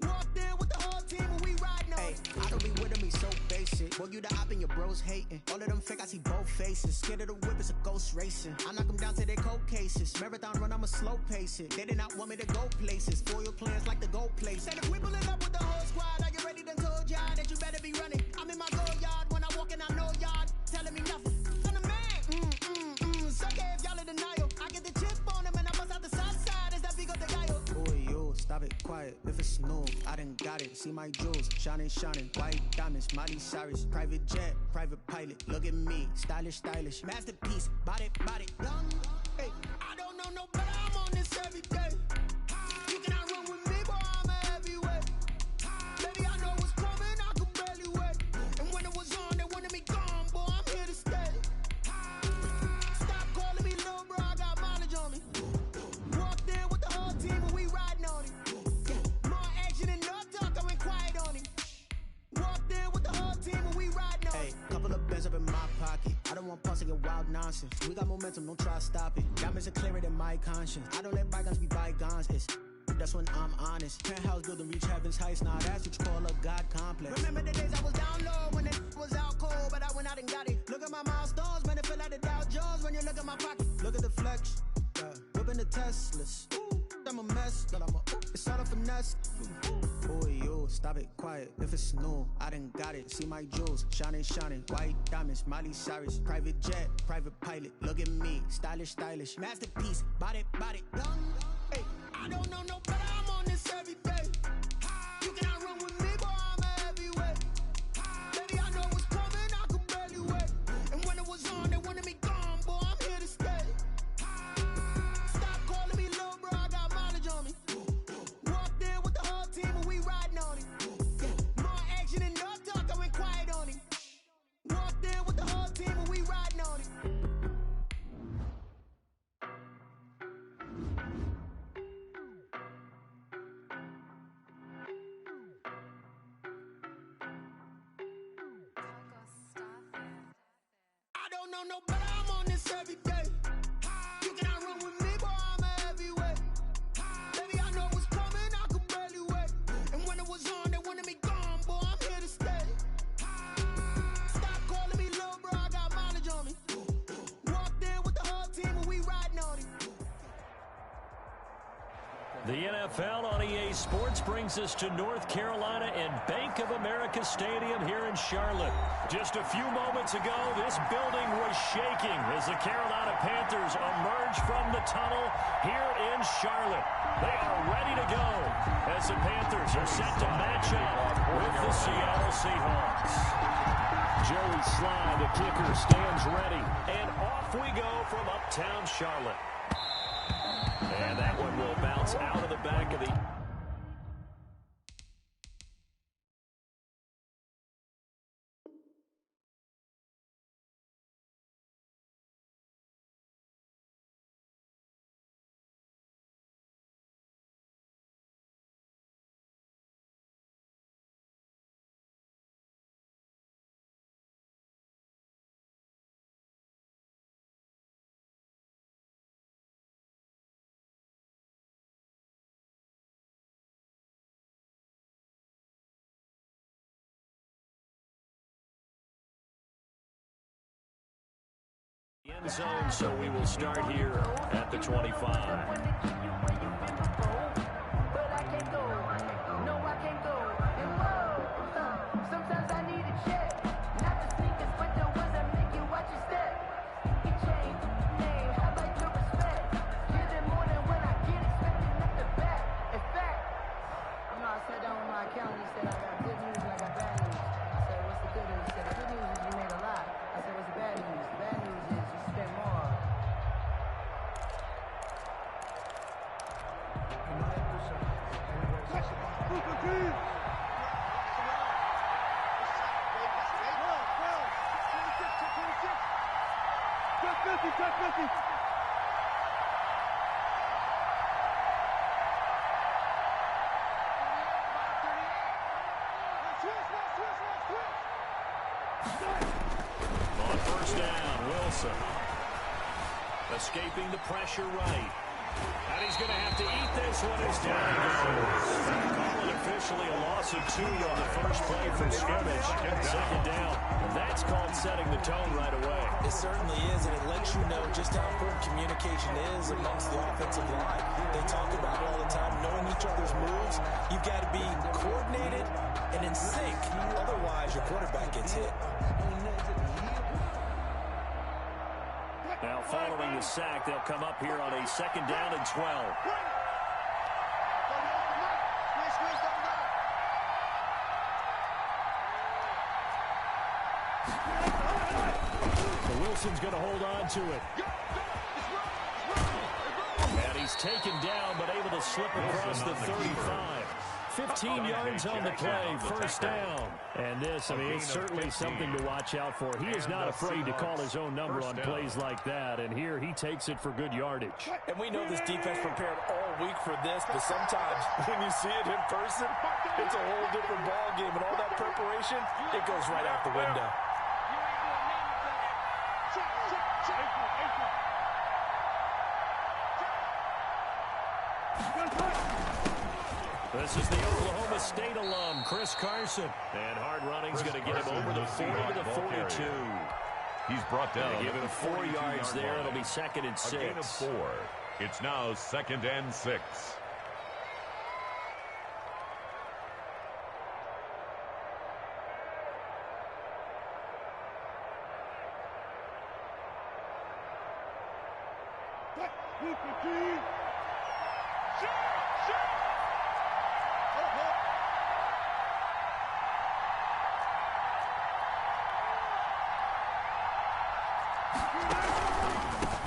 Walked in with the whole team and we riding on it. I don't be with him, he's so basic. Boy, you the op and your bros hating. All of them fake, I see both faces. Scared of the whip, it's a ghost racing. I knock them down to their cold cases. Marathon run, I'ma slow pace it. They did not want me to go places. Foil plans like the gold place. Said if we pulling up with the whole squad, are you ready? Done told y'all that you better be running. I'm in my go yard when I walk in, I know y'all telling me nothing. I'm the man. Suck it if y'all in denial. I get the chip on them and I bust out the south side. Is that big of the guy? Boy, yo, stop it, quiet. If it's new, I done got it. See my jewels, shining, shining. White diamonds, Miley Cyrus. Private jet, private pilot. Look at me, stylish, stylish. Masterpiece, body, body. Young, hey, I don't know no better, I'm on this every day. You cannot run with me, boy, I'm a heavyweight. Baby, I know what's coming, I could barely wait. And when it was on, they wanted me gone, boy, I'm here to stay. Stop calling me little bro, I got mileage on me. Walked in with the whole team and we riding on it. Yeah, more action and no talk, I went quiet on it. Walked in with the whole team and we riding on it. hey, couple of bands up in my pocket. I don't want pulse to get wild nonsense. We got momentum, don't try to stop it. Diamonds are clearer than my conscience. I don't let bygones be bygones. It's that's when I'm honest. Penthouse building reach heaven's heights. Now that's what you call a God complex. Remember the days I was down low when it was out cold, but I went out and got it. Look at my milestones, man, it feel like the Dow Jones when you look at my pocket. Look at the flex, whipping the Teslas. Ooh, I'm a mess, but it's all a finesse. Boy, yo, stop it, quiet. If it's new, I done got it. See my jewels, shining, shining. White diamonds, Miley Cyrus. Private jet, private pilot. Look at me, stylish, stylish. Masterpiece, body, body. Young, hey, I don't know no better, I'm on this every day. You cannot run with me, boy, I'm a heavyweight. Baby, I know what's coming, I could barely wait. And when it was on, they wanted me gone, boy, I'm here to stay. Stop calling me little bro, I got mileage on me. Walked in with the whole team and we riding on it. Yeah, more action and no talk, I went quiet on it. Walked in with the whole team and we riding on it. I don't know no better, I'm on this every day. You cannot run with me, boy, I'm a heavyweight. Baby, I know what's coming, I could barely wait. And when it was on, they wanted me gone, boy, I'm here to stay. Stop calling me little bro, I got mileage on me. Walked in with the whole team and we riding on it. The NFL on EA Sports brings us to North Carolina and Bank of America Stadium here in Charlotte. Just a few moments ago, this building was shaking as the Carolina Panthers emerge from the tunnel here in Charlotte. They are ready to go as the Panthers are set to match up with the Seattle Seahawks. Joey Sly, the kicker, stands ready, and off we go from uptown Charlotte. And that one will bounce out of the back of the... end zone, so we will start here at the 25. On first down, Wilson. Escaping the pressure right. And he's going to have to eat this one as down he goes. Call it officially a loss of 2 on the first play from scrimmage. Second down. And that's called setting the tone right away. It certainly is, and it lets you know just how important communication is amongst the offensive line. They talk about it all the time, knowing each other's moves. You've got to be coordinated and in sync. Otherwise, your quarterback gets hit. Now, following the sack, they'll come up here on a second down and 12. So Wilson's going to hold on to it. And he's taken down, but able to slip across the 35. 15 yards on the play, first down. And this, I mean, it's certainly something to watch out for. He is not afraid to call his own number on plays like that, and here he takes it for good yardage. And we know this defense prepared all week for this, but sometimes when you see it in person, it's a whole different ballgame, and all that preparation, it goes right out the window. This is the Oklahoma State alum, Chris Carson. And hard running's going to get him over the 40 to the 42. He's brought down. They give him 4 yards there. It'll be second and 6. A gain of 4. It's now second and 6.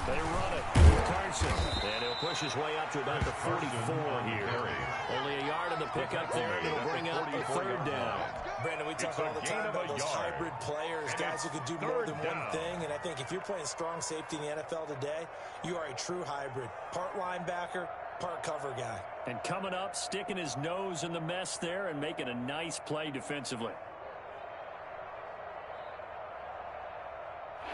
They run it with Carson. And he'll push his way up to about the 44 here. Only a yard in the pickup there, and it'll bring up the third down. Brandon, we talk all the time about those hybrid players, guys who can do more than one thing. And I think if you're playing strong safety in the NFL today, you are a true hybrid. Part linebacker, part cover guy. And coming up, sticking his nose in the mess there and making a nice play defensively.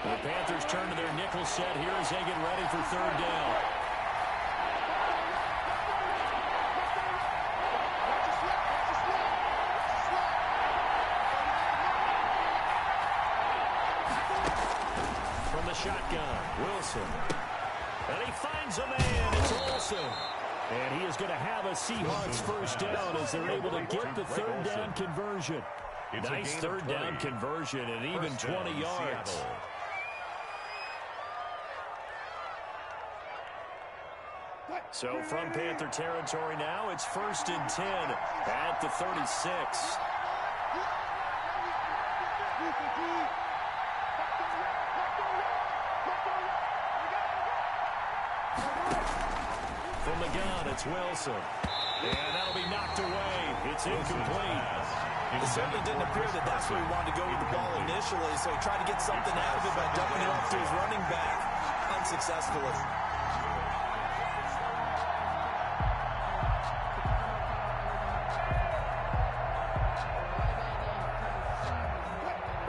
The Panthers turn to their nickel set here as they get ready for third down. From the shotgun, Wilson. And he finds a man. It's Olsen. And he is going to have a Seahawks first down as they're able to get the third down conversion. Nice third down conversion and even 20 yards. So from Panther territory now, it's first and 10 at the 36. From the gun, it's Wilson. And that'll be knocked away. It's incomplete. It certainly didn't appear that that's where he wanted to go with the ball initially, so he tried to get something out of it by dumping it off to his running back unsuccessfully.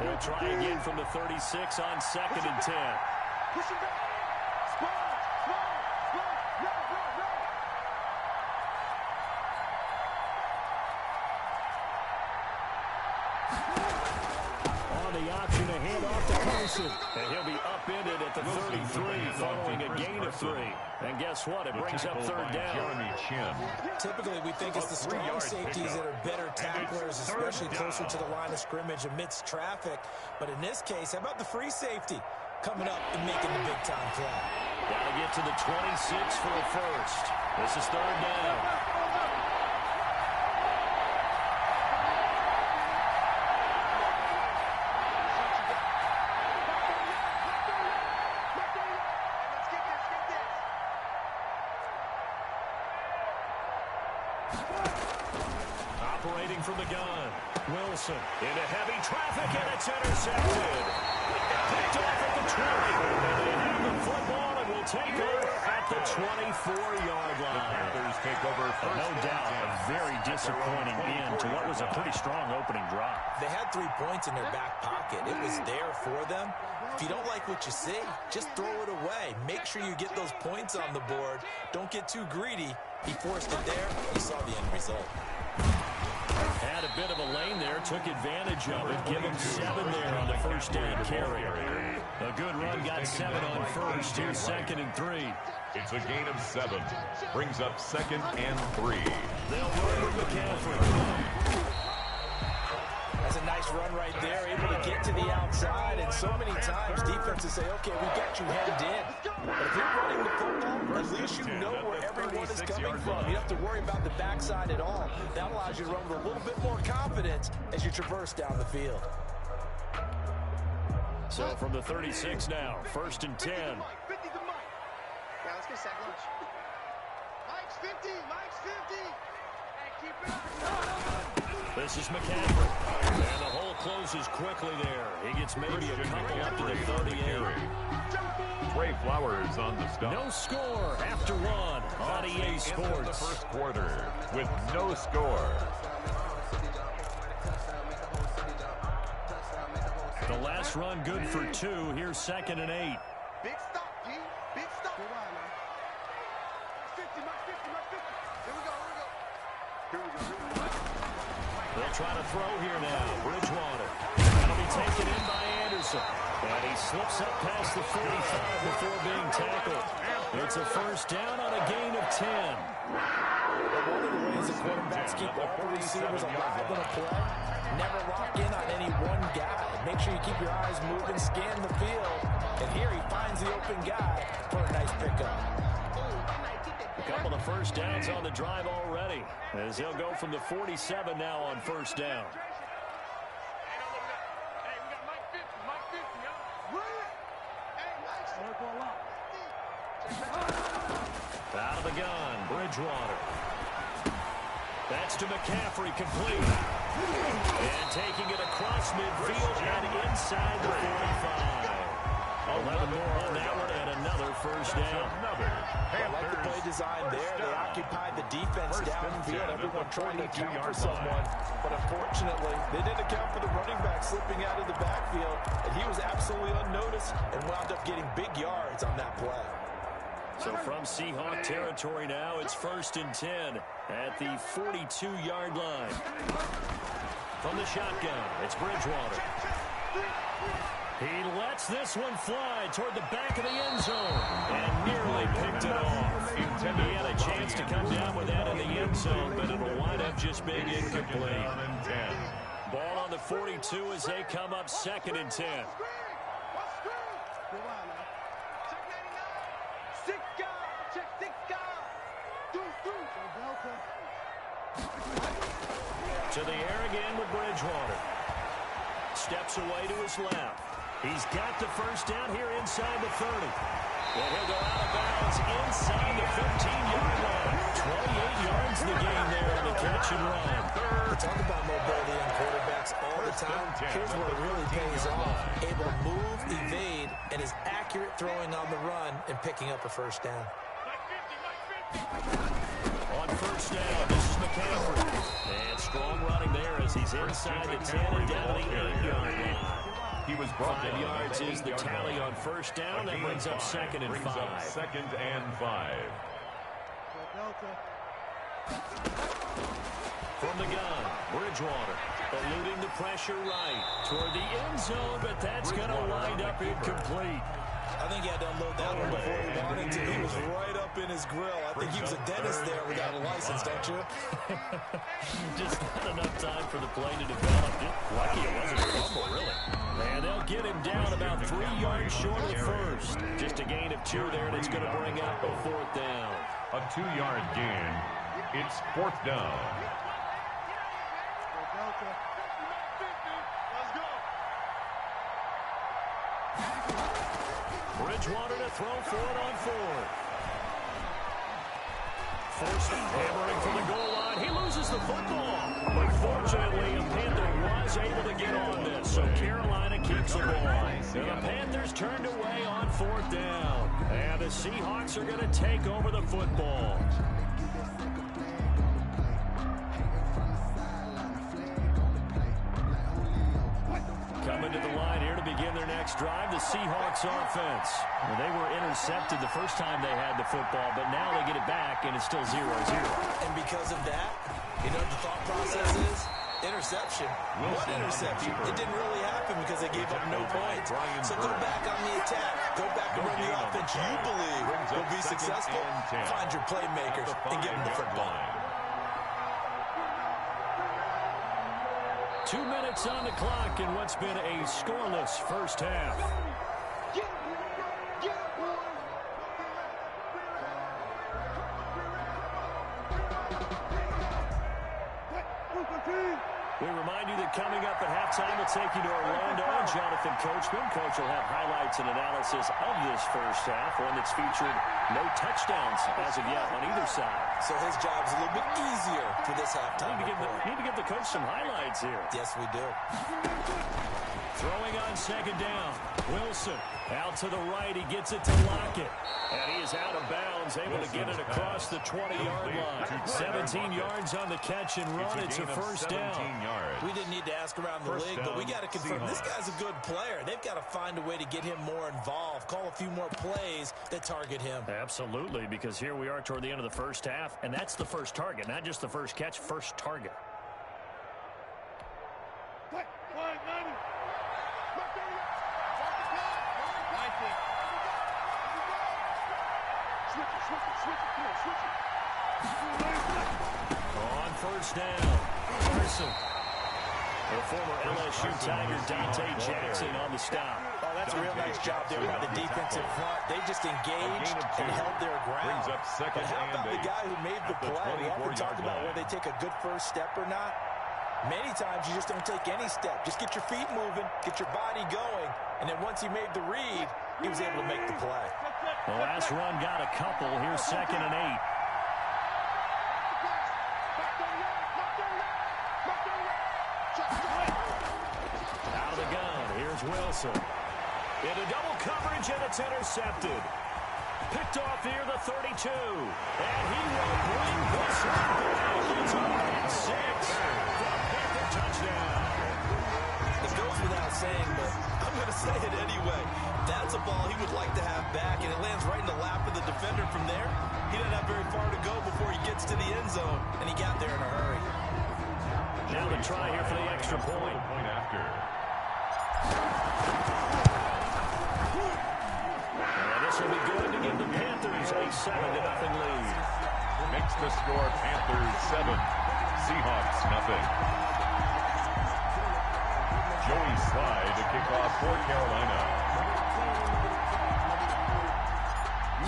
They'll try again from the 36 on second and 10. Push him back. On the option to hand off to Carson. And he'll be upended at the 33 following a gain of 3. And guess what? It brings up third down. Typically, we think it's the strong safeties that are better tacklers, especially closer to the line of scrimmage amidst traffic. But in this case, how about the free safety coming up and making the big-time play? Got to get to the 26 for a first. This is third down. Operating from the gun. Wilson into heavy traffic, and it's intercepted. Picked off at the 20. And they have the football to take over at the 24-yard line. Panthers take over first. No doubt, a very disappointing end to what was a pretty strong opening drive. They had 3 points in their back pocket. It was there for them. If you don't like what you see, just throw it away. Make sure you get those points on the board. Don't get too greedy. He forced it there. You saw the end result. Had a bit of a lane there, took advantage of it. Give him 7 there on the first down carry. A good run, got 7 on first. Here's 2nd and 3. It's a gain of 7. Brings up 2nd and 3. They'll run with McCaffrey. That's a nice run right there, able to get to the outside. And so many times defenses say, okay, we've got you hemmed in. But if you're running the football, at least you know where everyone is coming from. You don't have to worry about the backside at all. That allows you to run with a little bit more confidence as you traverse down the field. So from the 36 now, 1st and 10. 50 to Mike. Yeah, let's get sack lunch. Mike's 50. Mike's 50. Hey, keep it up. This is McCaffrey. And the hole closes quickly there. He gets maybe a couple up to the 38. Trey Flowers on the stop. No score after 1 on EA Sports. The first quarter with no score. The last run good for 2. Here's 2nd and 8. Big stop, G. Big stop. 50, Mike 50, Mike 50. Here we go. They'll try to throw here now. Bridgewater. That'll be taken in by Anderson. And he slips up past the 45 before being tackled. It's a first down on a gain of 10. One of the ways the quarterbacks keep all the receivers alive in a play, never lock in on any one guy. Make sure you keep your eyes moving, scan the field. And here he finds the open guy for a nice pickup. A couple of first downs on the drive already, as they'll go from the 47 now on first down. Hey, we got Mike 50. Mike 50, y'all. Hey, Mike's Out of the gun, Bridgewater. That's to McCaffrey, complete. And taking it across midfield and inside the 45. 11 more on that one and another first down. I like the play design there. They occupied the defense downfield. Everyone trying to account for someone. But unfortunately, they didn't account for the running back slipping out of the backfield. And he was absolutely unnoticed and wound up getting big yards on that play. So from Seahawk territory now, it's 1st and 10 at the 42-yard line. From the shotgun, it's Bridgewater. He lets this one fly toward the back of the end zone and nearly picked it off. He had a chance to come down with that in the end zone, but it'll wind up just being incomplete. Ball on the 42 as they come up 2nd and 10. To the air again with Bridgewater. Steps away to his left. He's got the first down here inside the 30. And he'll go out of bounds inside the 15-yard line. 28 yards the game there on the catch and run. We talk about mobility on quarterbacks all the time. Here's where it really pays off. Able to move, evade, and is accurate throwing on the run and picking up a first down. On first down, this is McCaffrey. And strong running there as he's inside the 10 and down to the 8-yard line. He was brought 5 yards is the tally on first down. That brings up 2nd and 5. 2nd and 5. From the gun, Bridgewater eluding the pressure right toward the end zone, but that's going to wind up incomplete. I think he had to unload that one before he wanted to. He was right up in his grill. I think he was a dentist there without a license, don't you? Just not enough time for the play to develop. Lucky it wasn't a fumble, really. And they'll get him down about 3 yards short of first. Just a gain of 2 there, and it's going to bring up a 4th down. A 2-yard gain. It's 4th down. Bridgewater to throw for it on 4th. Forced hammering from the goal line. He loses the football. But fortunately, a Panther was able to get on this. So Carolina keeps takes the ball. And the Panthers turned away on 4th down. And the Seahawks are going to take over the football. Coming to the line here to begin their next drive, the Seahawks offense. Well, they were intercepted the first time they had the football, but now they get it back, and it's still 0-0. And because of that, you know what the thought process is? Interception. What interception? It didn't really happen because they gave up no points. So go back on the attack. Go back and run the offense you believe will be successful. Find your playmakers and give them the football. 2 minutes on the clock in what's been a scoreless first half. We remind you that coming up at halftime, we'll take you to Orlando and Jonathan Coachman. Coach will have highlights and analysis of this first half, one that's featured no touchdowns as of yet on either side. So his job's a little bit easier for this halftime. Need to give the coach some highlights here. Yes, we do. Throwing on 2nd down. Wilson out to the right. He gets it to Lockett. And he is out of bounds, able to get it across the 20-yard line. 17 yards on the catch and run. It's a first down. We didn't need to ask around the league, but we got to confirm this guy's a good player. They've got to find a way to get him more involved, call a few more plays that target him. Absolutely, because here we are toward the end of the first half, and that's the first target, not just the first catch, first target. On first down, Carson. The former LSU Tiger Duaita Jackson on the stop. Oh, that's a real nice job there by the defensive front. They just engaged and held their ground. But how about the guy who made the play? We often talk about whether they take a good first step or not. Many times you just don't take any step. Just get your feet moving, get your body going, and then once he made the read, he was able to make the play. The last run got a couple. Here's 2nd and 8. Out of the gun. Here's Wilson. Into double coverage, and it's intercepted. Picked off here, the 32. And he will bring this one back. It's on 6. The Panther touchdown. It goes without saying, but I'm going to say it anyway. That's a ball he would like to have back, and it lands right in the lap of the defender from there. He doesn't have very far to go before he gets to the end zone, and he got there in a hurry. Now the try here for the extra point. And this will be good to give the Panthers a 7-0 lead. Makes the score Panthers 7, Seahawks nothing. Joey Slye to kick off for Carolina.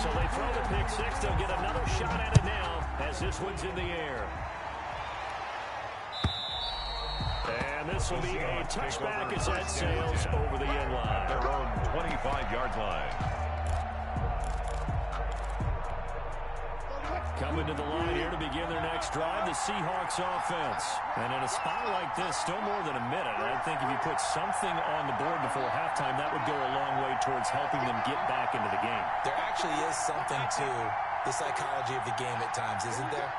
So they throw the pick six. They'll get another shot at it now as this one's in the air. And this will be a touchback as that sails over the end line. Their own 25-yard line. Coming to the line here to begin their next drive, the Seahawks offense. And in a spot like this, still more than a minute. I think if you put something on the board before halftime, that would go a long way towards helping them get back into the game. There actually is something to the psychology of the game at times, isn't there?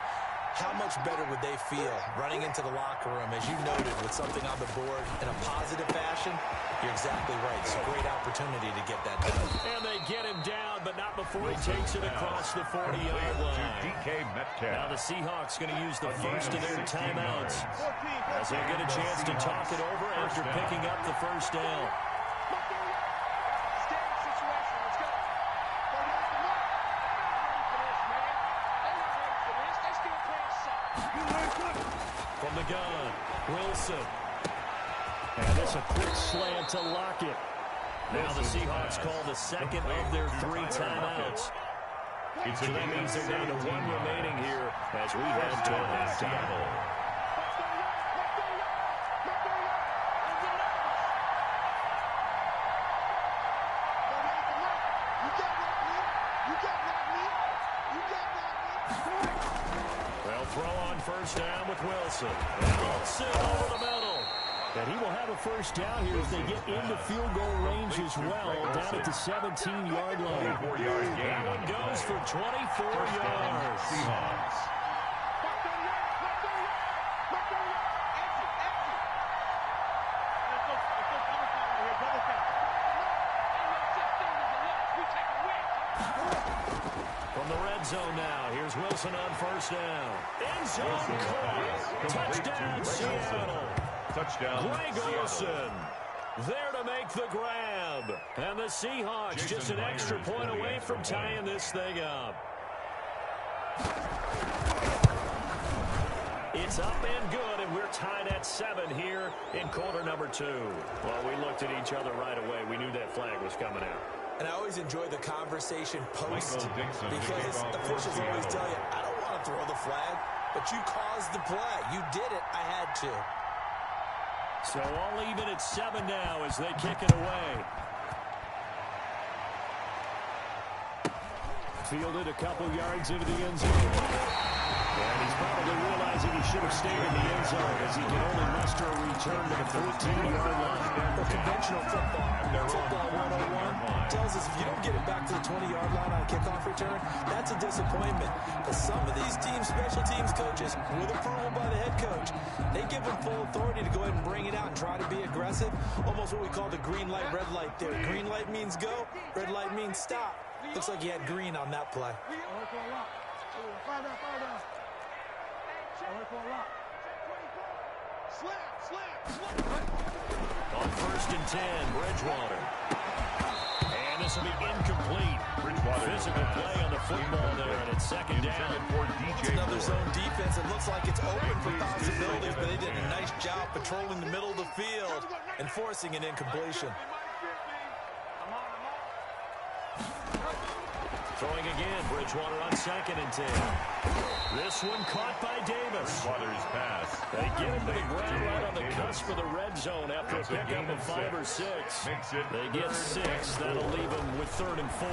How much better would they feel running into the locker room, as you noted, with something on the board in a positive fashion? You're exactly right. It's a great opportunity to get that done. And they get him down, but not before he takes it across the 40-yard line. DK Metcalf. Now the Seahawks going to use the first of their timeouts as they get a chance to talk it over after picking up the first down. From the gun, Wilson. And it's a quick slant to Lockett. Now the Seahawks call the second of their 3 timeouts. So that means they're down to 1 remaining here as we head to halftime. They'll throw on first down with Wilson. And Wilson over the middle. And he will have a first down here as they get into field goal range as well, down at the 17-yard line. That one goes for 24 yards. Seahawks. From the red zone now, here's Wilson on first down. End zone caught. Touchdown, Seattle. Touchdown, Greg Seattle. Olsen there to make the grab. And the Seahawks just an extra point away from tying this thing up. It's up and good, and we're tied at 7 here in quarter number 2. Well, we looked at each other right away. We knew that flag was coming out. And I always enjoy the conversation post because officials always tell you, I don't want to throw the flag, but you caused the play. You did it. I had to. So all even at 7 now as they kick it away. Fielded a couple yards into the end zone. And he's probably realizing he should have stayed in the end zone as he can only muster a return to the 14-yard line. Well, conventional football 101 tells us if you don't get it back to the 20-yard line on a kickoff return, that's a disappointment. But some of these teams, special teams coaches, with approval by the head coach, they give them full authority to go ahead and bring it out and try to be aggressive. Almost what we call the green light, red light there. Green light means go, red light means stop. Looks like he had green on that play. On first and 10, Bridgewater. And this will be incomplete. Physical play on the football there, and it's second down. It's another zone defense. It looks like it's open for possibilities, but they did a nice job patrolling the middle of the field and forcing an incompletion. Throwing again, Bridgewater on second and 10. This one caught by Davis. Bridgewater's pass. They get him to the ground right on the cusp of the red zone after a pickup of 5 or 6. They get 6. That'll leave him with 3rd and 4.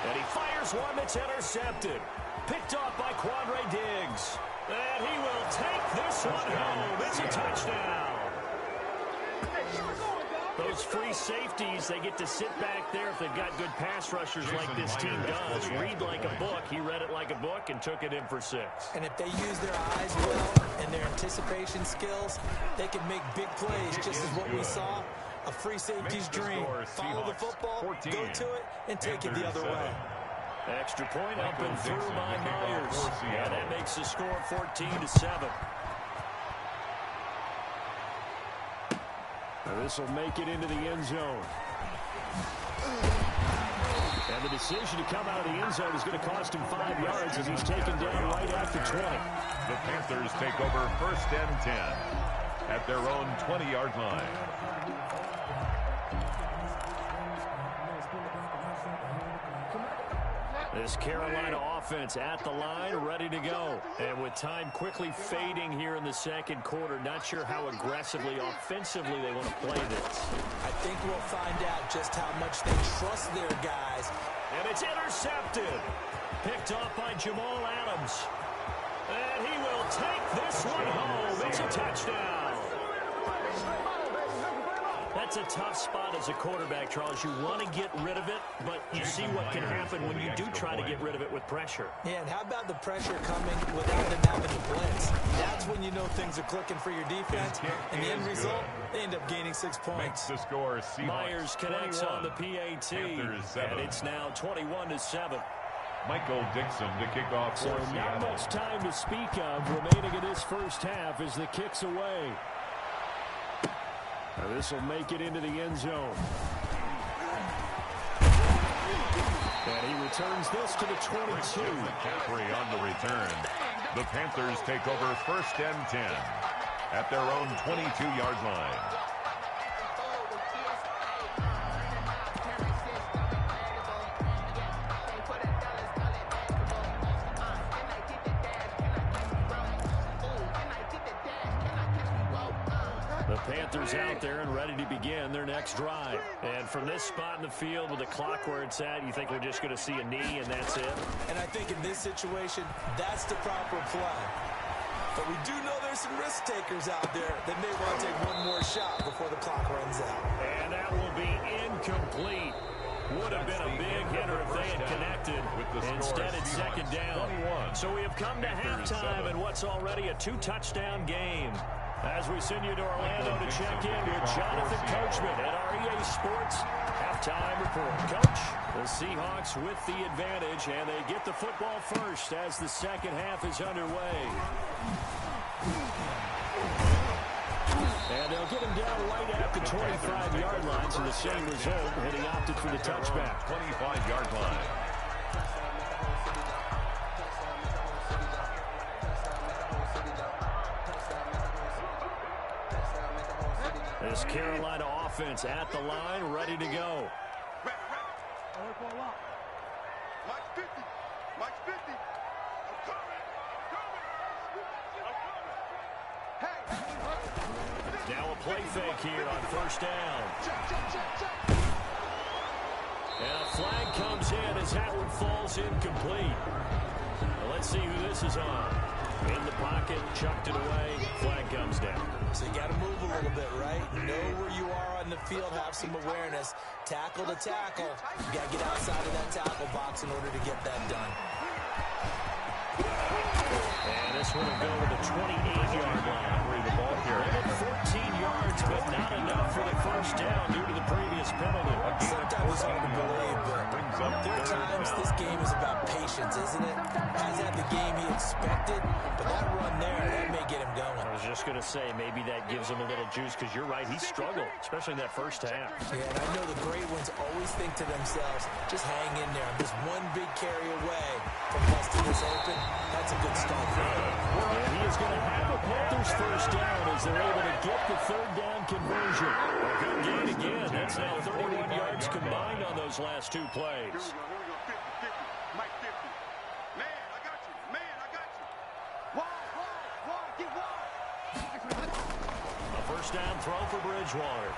And he fires one that's intercepted. Picked off by Quandre Diggs. And he will take this one home. It's a touchdown. Those free safeties, they get to sit back there if they've got good pass rushers like this team does. Read like a book. He read it like a book and took it in for 6. And if they use their eyes well and their anticipation skills, they can make big plays, just as what we saw. A free safety's dream. Follow the football, go to it, and take it the other way. Extra point up and through by Myers. And that makes the score 14-7. This will make it into the end zone. And the decision to come out of the end zone is going to cost him 5 yards as he's taken down right at the 20. The Panthers take over first and 10 at their own 20-yard line. This Carolina offense at the line, ready to go. And with time quickly fading here in the second quarter, not sure how aggressively, offensively they want to play this. I think we'll find out just how much they trust their guys. And it's intercepted. Picked off by Jamal Adams. And he will take this one home. It's a touchdown. That's a tough spot as a quarterback, Charles. You want to get rid of it, but you see what can happen when you do try to get rid of it with pressure. Yeah, and how about the pressure coming without them having to blitz? That's when you know things are clicking for your defense. And the end result, they end up gaining 6 points. Makes the score Seahawks Myers connects 21, on the PAT, Panthers and it's now 21-7. Michael Dixon to kick off for So Seattle. not much time to speak of remaining in this first half as the kick's away. Now this will make it into the end zone. And he returns this to the 22. McCaffrey on the return. The Panthers take over first and 10 at their own 22-yard line. The Panthers out there and ready to begin their next drive. And from this spot in the field with the clock where it's at, you think we're just going to see a knee and that's it? And I think in this situation, that's the proper play. But we do know there's some risk takers out there that may want to take one more shot before the clock runs out. And that will be incomplete. Would have been a big hitter if they had connected. Instead, it's second down. So we have come to halftime in what's already a 2-touchdown game. As we send you to Orlando to check in, you're Jonathan Coachman at our EA Sports halftime report. Coach, the Seahawks with the advantage, and they get the football first as the second half is underway. And they'll get him down right at the 25-yard line, so the same result, and he opted for the touchback. 25-yard line. This Carolina offense at the line, ready to go. Mike 50. Mike 50. I'm coming. Hey. Now a play fake here on first down. Check. And a flag comes in as that one falls incomplete. Well, let's see who this is on. In the pocket, chucked it away, flag comes down. So you got to move a little bit, right? Know where you are on the field, have some awareness. Tackle to tackle. You got to get outside of that tackle box in order to get that done. And this one will go to the 28-yard line. The ball here. 14 yards, but not enough for the first down due to the previous penalty. Sometimes it's hard to believe, but there are times this game is about patience, isn't it? Hasn't had the game he expected, but that run there, that may get him going. I was just going to say, maybe that gives him a little juice, because you're right, he struggled, especially in that first half. Yeah, and I know the great ones always think to themselves, just hang in there. I'm just one big carry away from busting this open. That's a good start for him. And he is going to have the Panthers first down as they're able to get the third down conversion. A good gain again. That's now 31 yards combined on those last two plays. Here we go. 50. Mike 50. Man, I got you. Wall, get wall. A first down throw for Bridgewater.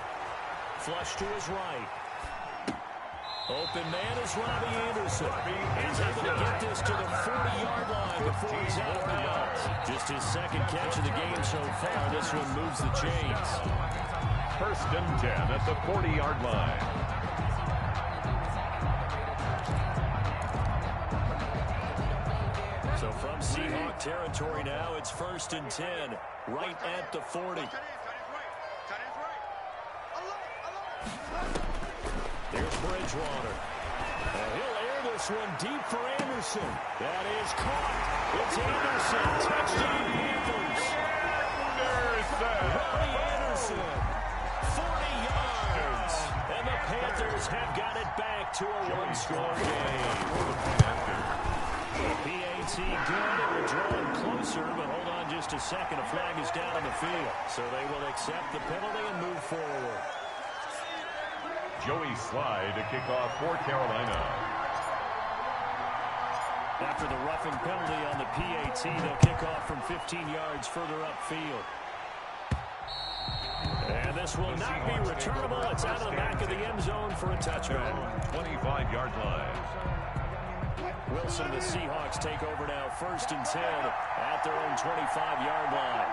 Flush to his right. Open man is Robbie Anderson. He's able to get this to the 40-yard line before he's out of bounds. Just his second catch of the game so far. This one moves the chains. First and 10 at the 40-yard line. So from Seahawk territory now, it's first and 10, right at the 40. Tight end's right. Here's Bridgewater. And he'll air this one deep for Anderson. That is caught. It's Anderson. Touchdown Panthers. Robbie Anderson. 40 yards. And the Panthers have got it back to a one-score game. PAT good. It will draw him closer, but hold on just a second. A flag is down on the field. So they will accept the penalty and move forward. Joey Slye to kick off for Carolina. After the roughing penalty on the PAT, they'll kick off from 15 yards further upfield. And this will not be returnable. It's out of the back of the end zone for a touchback. 25-yard line. Wilson, the Seahawks take over now, first and 10 at their own 25-yard line.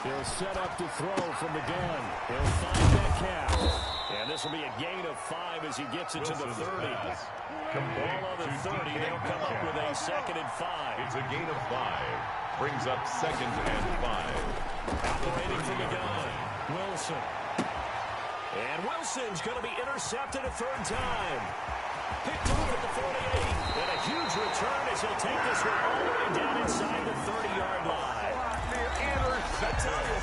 He'll set up to throw from the gun. He'll find Metcalf. And this will be a gain of 5 as he gets it to the 30. Ball on the 30. They'll come up with a second and 5. It's a gain of 5. Brings up second and 5. Operating from the gun. Wilson. And Wilson's going to be intercepted a third time. Picked off at the 48. And a huge return as he'll take this one all the way down inside the 30-yard line. I tell you,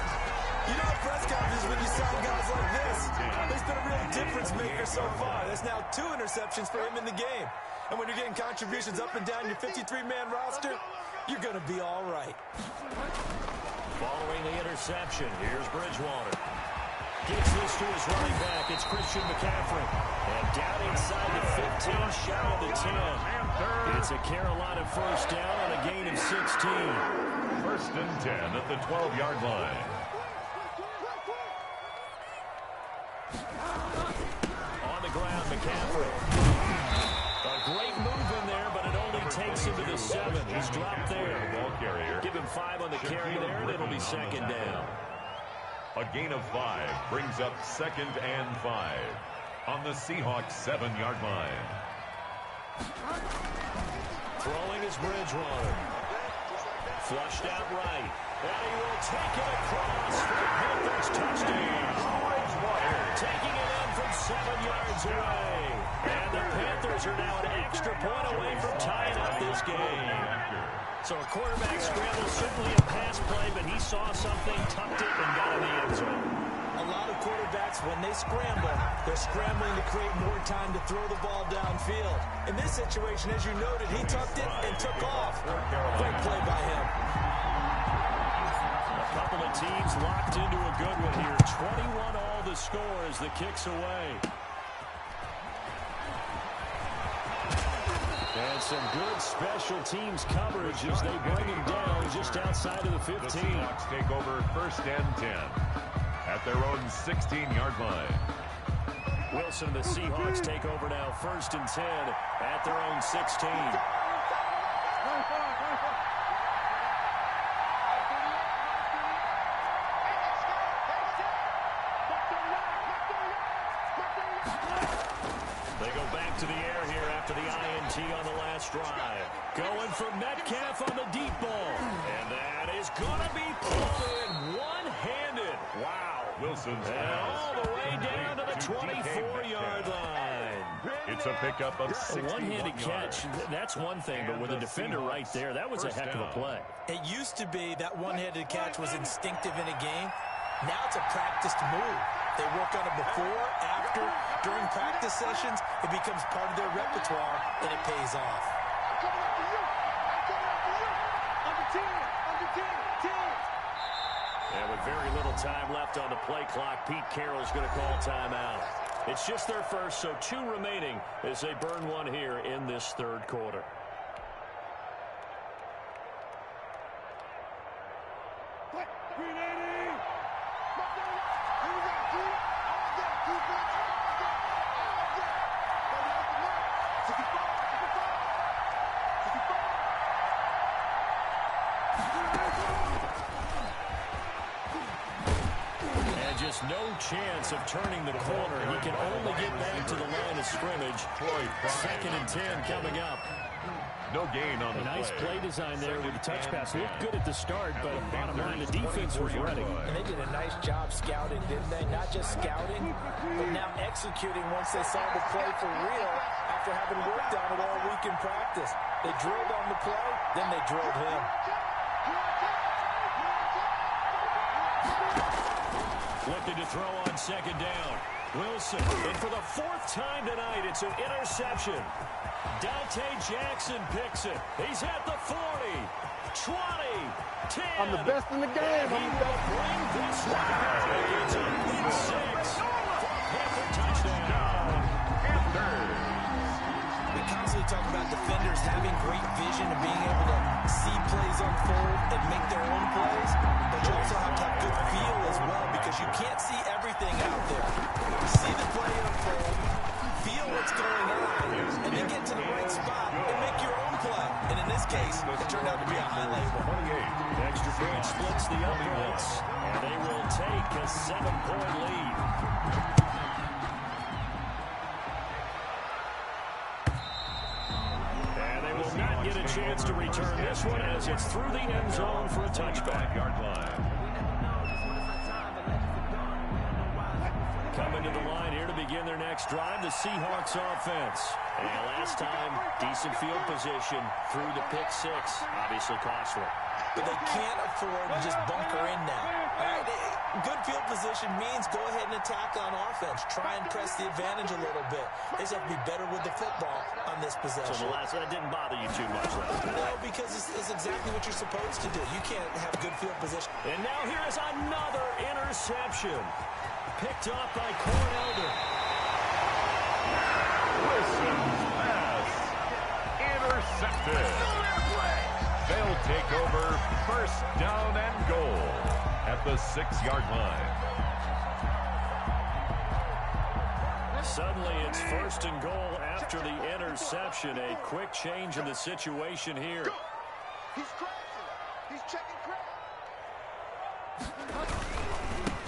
you know at press conferences when you sign guys like this, there's been a real difference maker so far. There's now 2 interceptions for him in the game. And when you're getting contributions up and down your 53-man roster, you're going to be all right. Following the interception, here's Bridgewater. Gets this to his running back. It's Christian McCaffrey. And down inside the 15, shy of the 10. It's a Carolina first down on a gain of 16. First and 10 at the 12-yard line. On the ground, McCaffrey. A great move in there, but it only takes him to the 7. He's dropped there. Ball carrier. Give him 5 on the carry there, and it'll be second down. A gain of 5 brings up 2nd and 5 on the Seahawks 7-yard line. Throwing is Bridgewater. Flushed out right. And he will take it across for the Panthers touchdown. Bridgewater taking it in from 7 yards away. And the Panthers are now an extra point away from tying up this game. So a quarterback scramble, certainly a pass play, but he saw something, tucked it, and got in the end zone. A lot of quarterbacks, when they scramble, they're scrambling to create more time to throw the ball downfield. In this situation, as you noted, he tucked it and took off. Great play by him. A couple of teams locked into a good one here. 21 all the score as the kick's away. And some good special teams coverage as they bring him down just outside of the 15. The Seahawks take over 1st and 10 at their own 16-yard line. Wilson and the Seahawks take over now 1st and 10 at their own 16. They go back to the air here after the INT on the last drive. Going for Metcalf on the deep ball. And that is going to be pulled in one-handed. Wow. Wilson's And all the way down to the 24-yard line. It's a pickup of A 61 one-handed catch, that's one thing, but with a defender right there, that was a heck of a play. It used to be that one-handed catch was instinctive in a game. Now it's a practiced move. They work on it before, after, during practice sessions. It becomes part of their repertoire, and it pays off. I'm coming after you. I'm coming after you. Under 10. Under 10. 10. And with very little time left on the play clock, Pete Carroll's going to call timeout. It's just their first, so 2 remaining as they burn one here in this 3rd quarter. Just no chance of turning the corner. He can only get back to the line of scrimmage. 2nd and 10 coming up. No gain on the Nice play design there with the touch pass. Looked good at the start, but bottom line, the defense was ready. And they did a nice job scouting, didn't they? Not just scouting, but now executing once they saw the play for real after having worked on it all week in practice. They drilled on the play, then they drilled him. Looking to throw on 2nd down. Wilson, and for the 4th time tonight, it's an interception. Dante Jackson picks it. He's at the 40, 20, 10. I'm the best in the game. He will bring this one back. It's a big 6 for a Panther touchdown. We constantly talk about defenders having great vision and being able to see plays unfold and make their own plays, but you also have to have good feel as well because you can't see everything out there. See the play unfold, feel what's going on, and then get to the right spot and make your own play. And in this case, it turned out to be a highlight one. Extra point splits the uprights, and they will take a 7-point lead. And they will not get a chance to return this one as it's through the end zone for a touchback. Coming to the line here to begin their next drive, the Seahawks offense. And last time, decent field position through the pick 6. Obviously costly. But they can't afford to just bunker in now. Right? Good field position means go ahead and attack on offense. Try and press the advantage a little bit. They just have to be better with the football on this possession. So the last, that didn't bother you too much, though. No, because it's exactly what you're supposed to do. You can't have good field position. And now here is another interception. Picked up by Cornelder. Wilson's pass intercepted. They'll take over 1st down and goal at the 6-yard line. Suddenly it's first and goal after the interception. A quick change in the situation here. He's crashing. He's checking crash.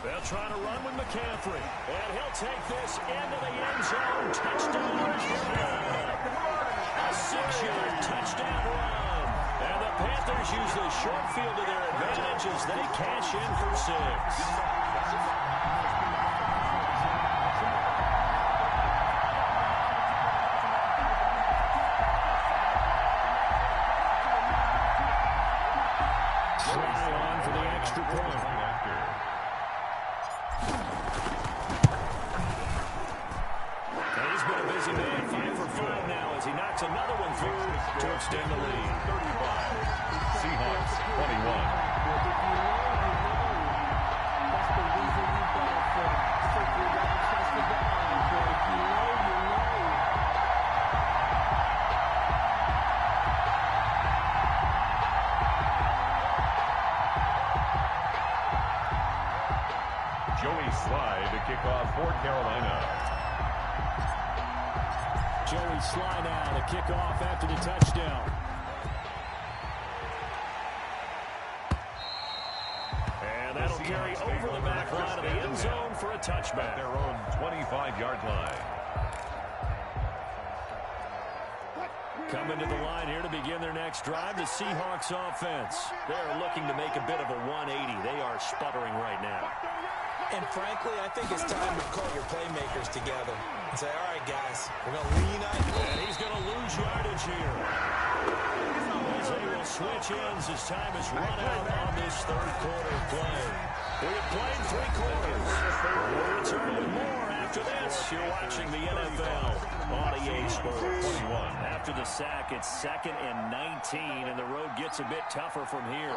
They'll try to run with McCaffrey. And he'll take this into the end zone. Touchdown. A 6-yard touchdown run. And the Panthers use the short field to their advantage as they cash in for 6. On for the extra point. He's been a busy man, 5 for 5 now as he knocks another one through to extend the lead. 35. Seahawks 21. Joey Sly to kick off for Carolina. Joey Sly now to kick off after the touchdown. And that'll carry over the back line of the end zone for a touchback. Their own 25-yard line. Coming to the line here to begin their next drive, the Seahawks offense. They're looking to make a bit of a 180. They are sputtering right now. And frankly, I think it's time to call your playmakers together and say, all right, guys, we're going to lean on you. And he's going to lose yardage here. As they will switch ends as time is run out on this third quarter play. We have played 3 quarters. We'll return with more after this. You're watching the NFL on EA Sports. 21. After the sack, it's 2nd and 19, and the road gets a bit tougher from here.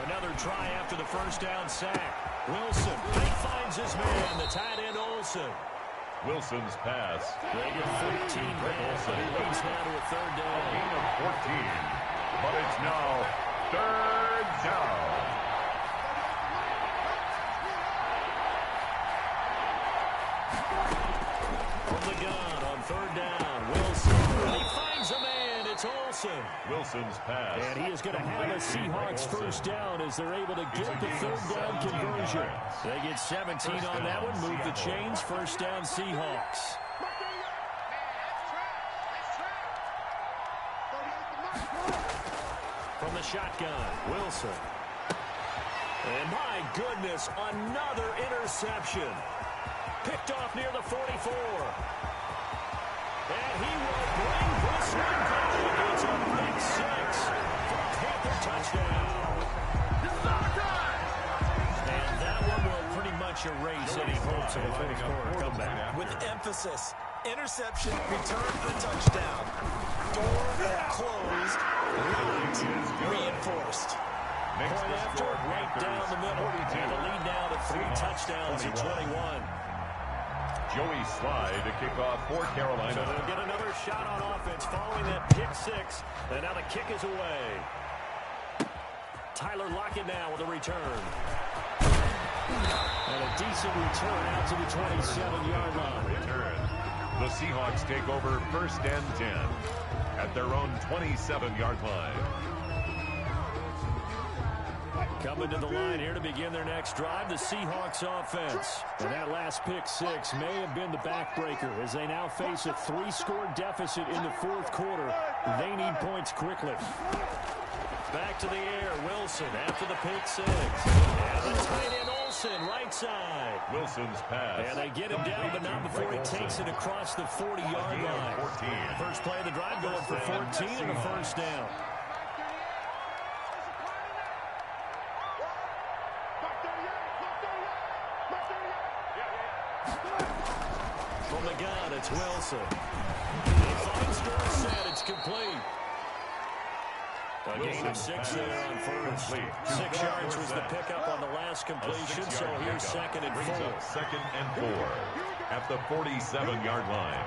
Another try after the first down sack. Wilson, he finds his man, the tight end Olsen. Wilson's pass. They get 14 back, but it leads now to a third down. Gain of 14. But it's now third down. From the gun on third down, Wilson. He finds a man, it's Olsen. Wilson's pass. And he is going to have a Seahawks first down as they're able to get the third down conversion. They get 17 on that one, move the chains, first down Seahawks. From the shotgun, Wilson. And my goodness, another interception. Picked off near the 44. And he will bring this one back. It's a big 6 for a Panther touchdown. And that one will pretty much erase any hopes of a fourth quarter comeback. With emphasis, interception, return for touchdown. Door closed, locked, reinforced. Point after, right down the middle. And the lead now to 3 touchdowns at 21. Joey Sly to kick off for Carolina. So they'll get another shot on offense following that pick 6. And now the kick is away. Tyler Lockett now with a return. And a decent return out to the 27-yard line. Return. The Seahawks take over first and 10 at their own 27-yard line. Coming to the line here to begin their next drive, the Seahawks offense. And that last pick 6 may have been the backbreaker as they now face a 3-score deficit in the fourth quarter. They need points quickly. Back to the air, Wilson after the pick 6. And the tight end Olsen, right side. Wilson's pass. And they get him down, but not before he takes it across the 40-yard line. 14. First play of the drive going for 14 and a first down. From the gun, it's Wilson. He finds Dorsett. It's complete. A gain of 6 there on first. 6 yards was the pickup on the last completion, so here's 2nd and 4. 2nd and 4 at the 47-yard line.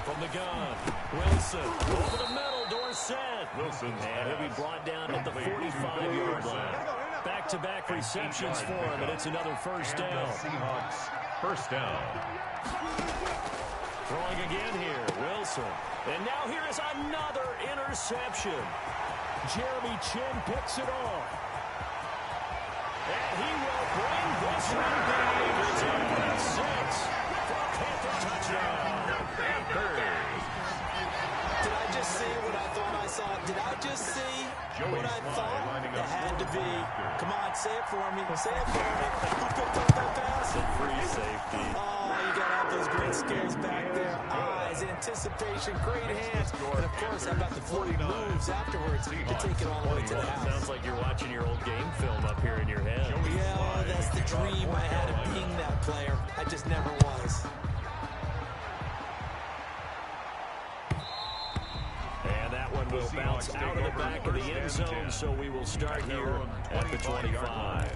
From the gun, Wilson over the middle, Dorsett. Wilson's And he'll be brought down at the 45-yard line. Back-to-back receptions for him, and it's another first down. Seahawks, first down. Throwing again here, Wilson. And now here is another interception. Jeremy Chin picks it off. And he will bring this one back. It's a 6 for a Panther touchdown. Panthers. Did I just see what I thought I saw? Did I just see what I thought? It had to be. Come on, say it for me. Say it for me. Who picked up that pass? The free safety. Oh, you got to have those great skills back there. Eyes, anticipation, great hands. And, of course, how about the floating moves afterwards to take it all the way to the house? Sounds like you're watching your old game film up here in your head. Yeah, that's the dream I had of being that player. I just never was. And that one will bounce out of the back of the end zone, so we will start here at the 25.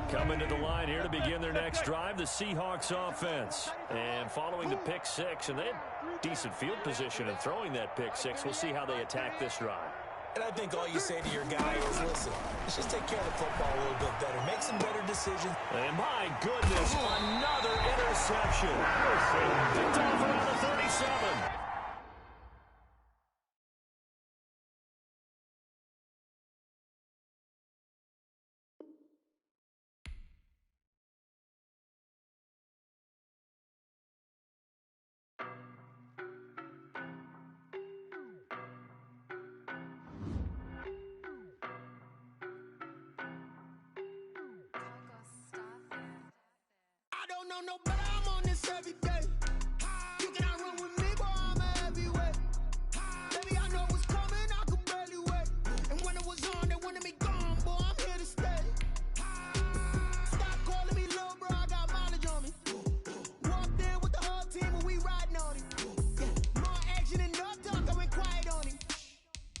Coming to the line here to begin their next drive, the Seahawks offense. And following the pick six, and they had decent field position in throwing that pick six. We'll see how they attack this drive. And I think all you say to your guy is, listen, let's just take care of the football a little bit better. Make some better decisions. And my goodness, another interception. Picked off around the 37. I don't know no better, I'm on this every day. You cannot run with me, boy, I'm a heavyweight. Baby, I know what's coming, I could barely wait. And when it was on, they wanted me gone, boy, I'm here to stay. Stop calling me little bro, I got mileage on me. Walked in with the whole team and we riding on him. Yeah, more action and no talk, I went quiet on him.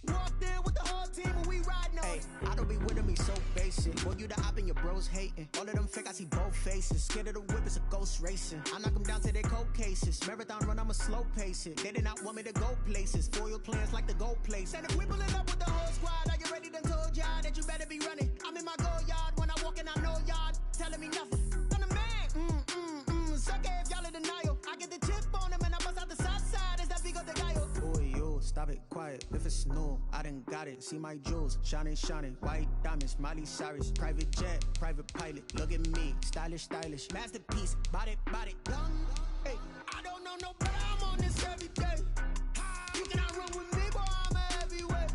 Walked in with the whole team and we riding on him. I don't be with me so basic. Boy, you the op and your bros hating. All of them fake, I see both faces. Scared of the whip, it's a ghost racing. I knock them down to their cold cases. Marathon run, I'ma slow pace it. They did not want me to go places. Foil plans like the gold place. And if we pulling up with the whole squad, are you ready? Done told y'all that you better be running. I'm in my go yard when I walk in, I know y'all telling me nothing. I'm the man. Suck it if y'all in denial. I get the chip on them and I bust out the south side. Is that big of the guy? Boy, yo, stop it, quiet. If it's no, I done got it. See my jewels, shining, white diamonds, Miley Cyrus, private jet, private pilot. Look at me, stylish, masterpiece, body, young. Hey, I don't know no better, I'm on this every day. You cannot run with me, boy, I'm a heavyweight.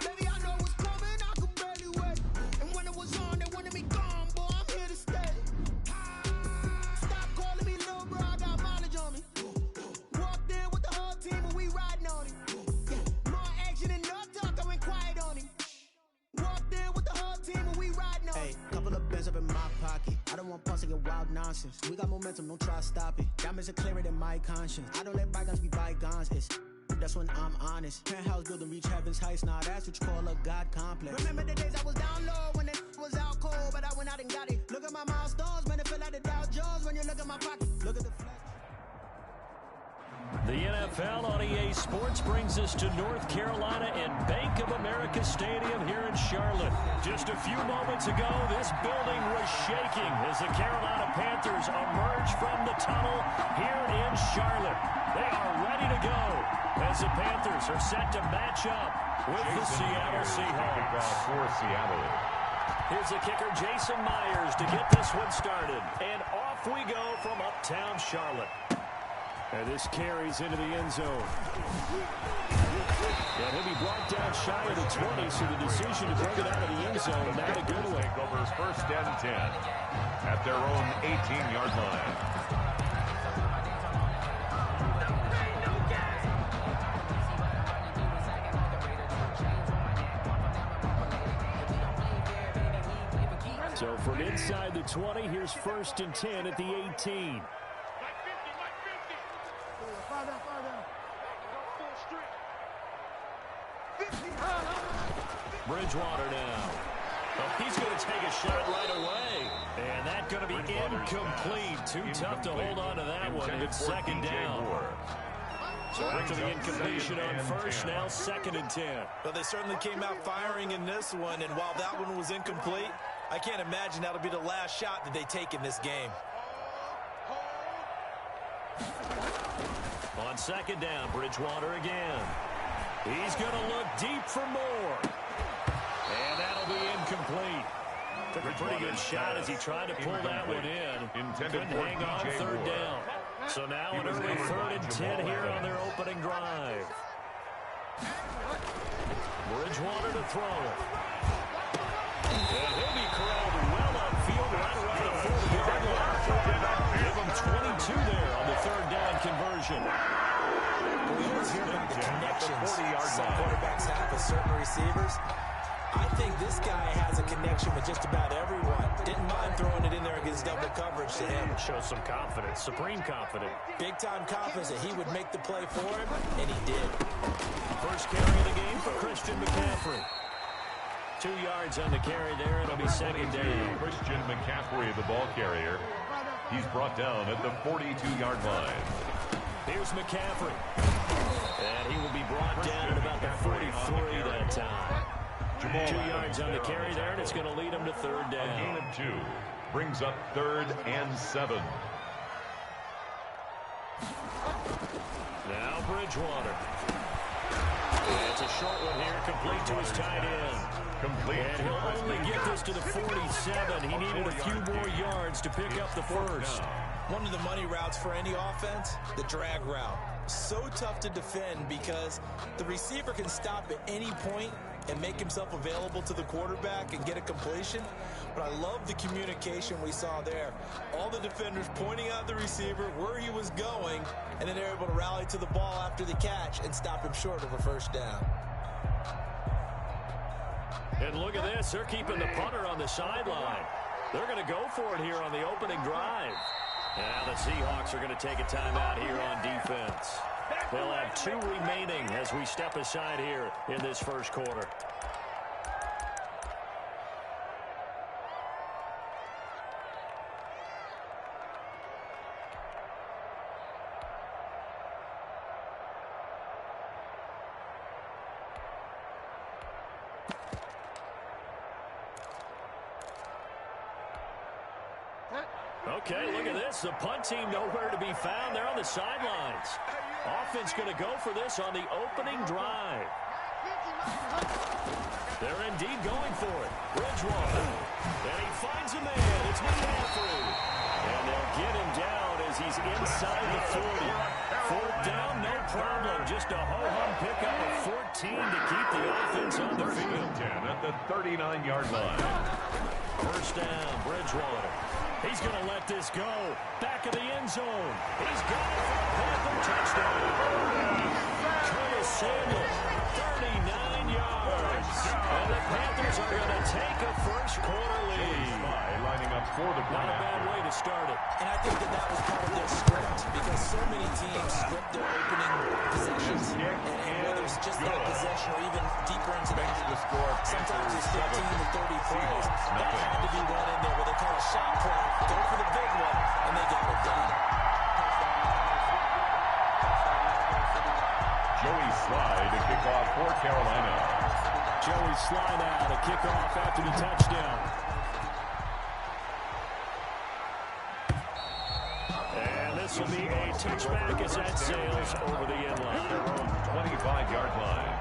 Baby, I know what's coming, I could barely wait. And when it was on, they wanted me gone, boy, I'm here to stay. Stop calling me little bro, I got mileage on me. Walked in with the whole team and we riding on him. Yeah, more action and no talk, I went quiet on him. Walked in with the whole team and we riding on him. Hey, couple of bands up in my pocket. I don't want pulse to get wild nonsense. We got momentum, don't try to stop it. Diamonds are clearer than my conscience. I don't let bygones be bygones. That's when I'm honest. Penthouse building reach heaven's heights. Now that's what you call a God complex. Remember the days I was down low when it was out cold, but I went out and got it. Look at my milestones, man, it feel like the Dow Jones when you look at my pocket. Look at the flex. The NFL on EA Sports brings us to North Carolina and Bank of America Stadium here in Charlotte. Just a few moments ago, this building was shaking as the Carolina Panthers emerge from the tunnel here in Charlotte. They are ready to go as the Panthers are set to match up with the Seattle Seahawks. For Seattle. Here's the kicker, Jason Myers, to get this one started. And off we go from uptown Charlotte. And this carries into the end zone. And he'll be brought down shy of the 20, so the decision to bring it out of the end zone, not a good one. Takeovers first and 10 at their own 18-yard line. So from inside the 20, here's first and 10 at the 18. Bridgewater now. Oh, he's going to take a shot right away. And that's going to be incomplete. Too tough to hold on to that one. It's second down. So after the incompletion on first, now 2nd and 10. Well, they certainly came out firing in this one, and while that one was incomplete, I can't imagine that'll be the last shot that they take in this game. On 2nd down, Bridgewater again. He's going to look deep for more. And that'll be incomplete. Took a pretty good shot as he tried to pull that one in. Couldn't hang on 3rd down. So now an early 3rd and 10 here on their opening drive. Bridgewater to throw. And he'll be corralled well upfield right around the 40-yard line. Give him 22 there on the 3rd down conversion. We always hear about the connections some quarterbacks have with certain receivers. I think this guy has a connection with just about everyone. Didn't mind throwing it in there against double coverage to him. Shows some confidence, supreme confidence. Big-time confidence that he would make the play for him, and he did. First carry of the game for Christian McCaffrey. 2 yards on the carry there. It'll be 2nd down. Christian McCaffrey, the ball carrier. He's brought down at the 42-yard line. Here's McCaffrey. And he will be brought down at about the 43 that time. 2 yards on the carry there, and it's going to lead him to 3rd down. A gain of 2 brings up 3rd and 7. Now Bridgewater. And it's a short one here, complete to his tight end. Complete. And he'll only get this to the 47. He needed a few more yards to pick up the first. One of the money routes for any offense, the drag route. So tough to defend because the receiver can stop at any point and make himself available to the quarterback and get a completion. But I love the communication we saw there. All the defenders pointing out the receiver, where he was going, and then they're able to rally to the ball after the catch and stop him short of a first down. And look at this. They're keeping the punter on the sideline. They're going to go for it here on the opening drive. Now the Seahawks are going to take a timeout here on defense. They'll have 2 remaining as we step aside here in this first quarter. Okay, look at this. The punt team nowhere to be found. They're on the sidelines. Offense going to go for this on the opening drive. They're indeed going for it. Bridgewater. And he finds a man. It's McCaffrey. And they'll get him down as he's inside the 40. 4th down, no problem. Just a ho-hum pickup of 14 to keep the offense on the field. 10 at the 39-yard line. First down, Bridgewater. He's going to let this go. Back of the end zone. He's got it for a Panther touchdown. Curtis Samuel, 39 yards. And the Panthers are going to take a first-quarter lead. Lining up for the Not a bad way to start it. And I think that was part of their script because so many teams script their opening possessions. And whether it's just that possession or even deeper into the half, sometimes it's 15 to 30 plays. That had to be one in there where they call a shot play, go for the big one, and they got it done. Joey Sly to kick off for Carolina. Joey Sly now to kick off after the touchdown. And this will be a touchback as that sails over the end line. Their own 25-yard line.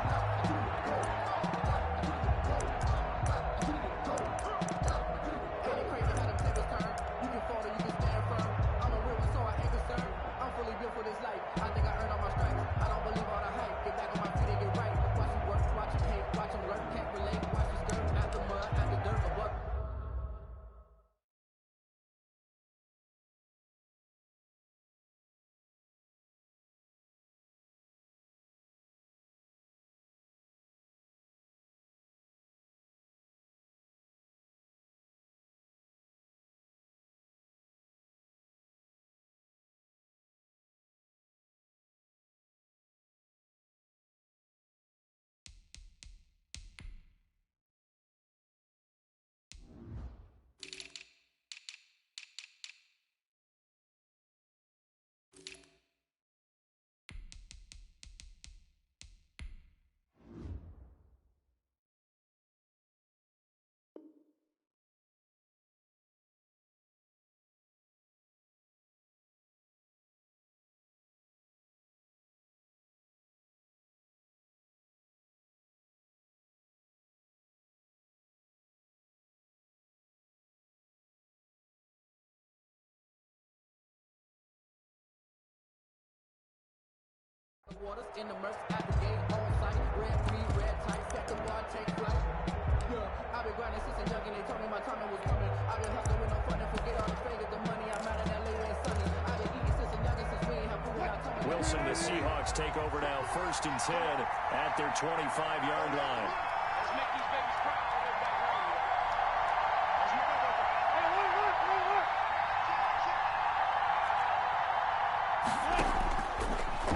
waters in the mercy at the gate on site. Red free, red tight, set the bar, take flight. Yeah, I've been grinding since a youngin'. They told me my time was coming. I've been hustling with no fun and forget all the figures, the money. I'm out of that late and sunny. I've been eating since a youngin', since we ain't have food in our tummy. Wilson, the Seahawks take over now, 1st and 10 at their 25-yard line. Let's make these babies cry. Hey, look.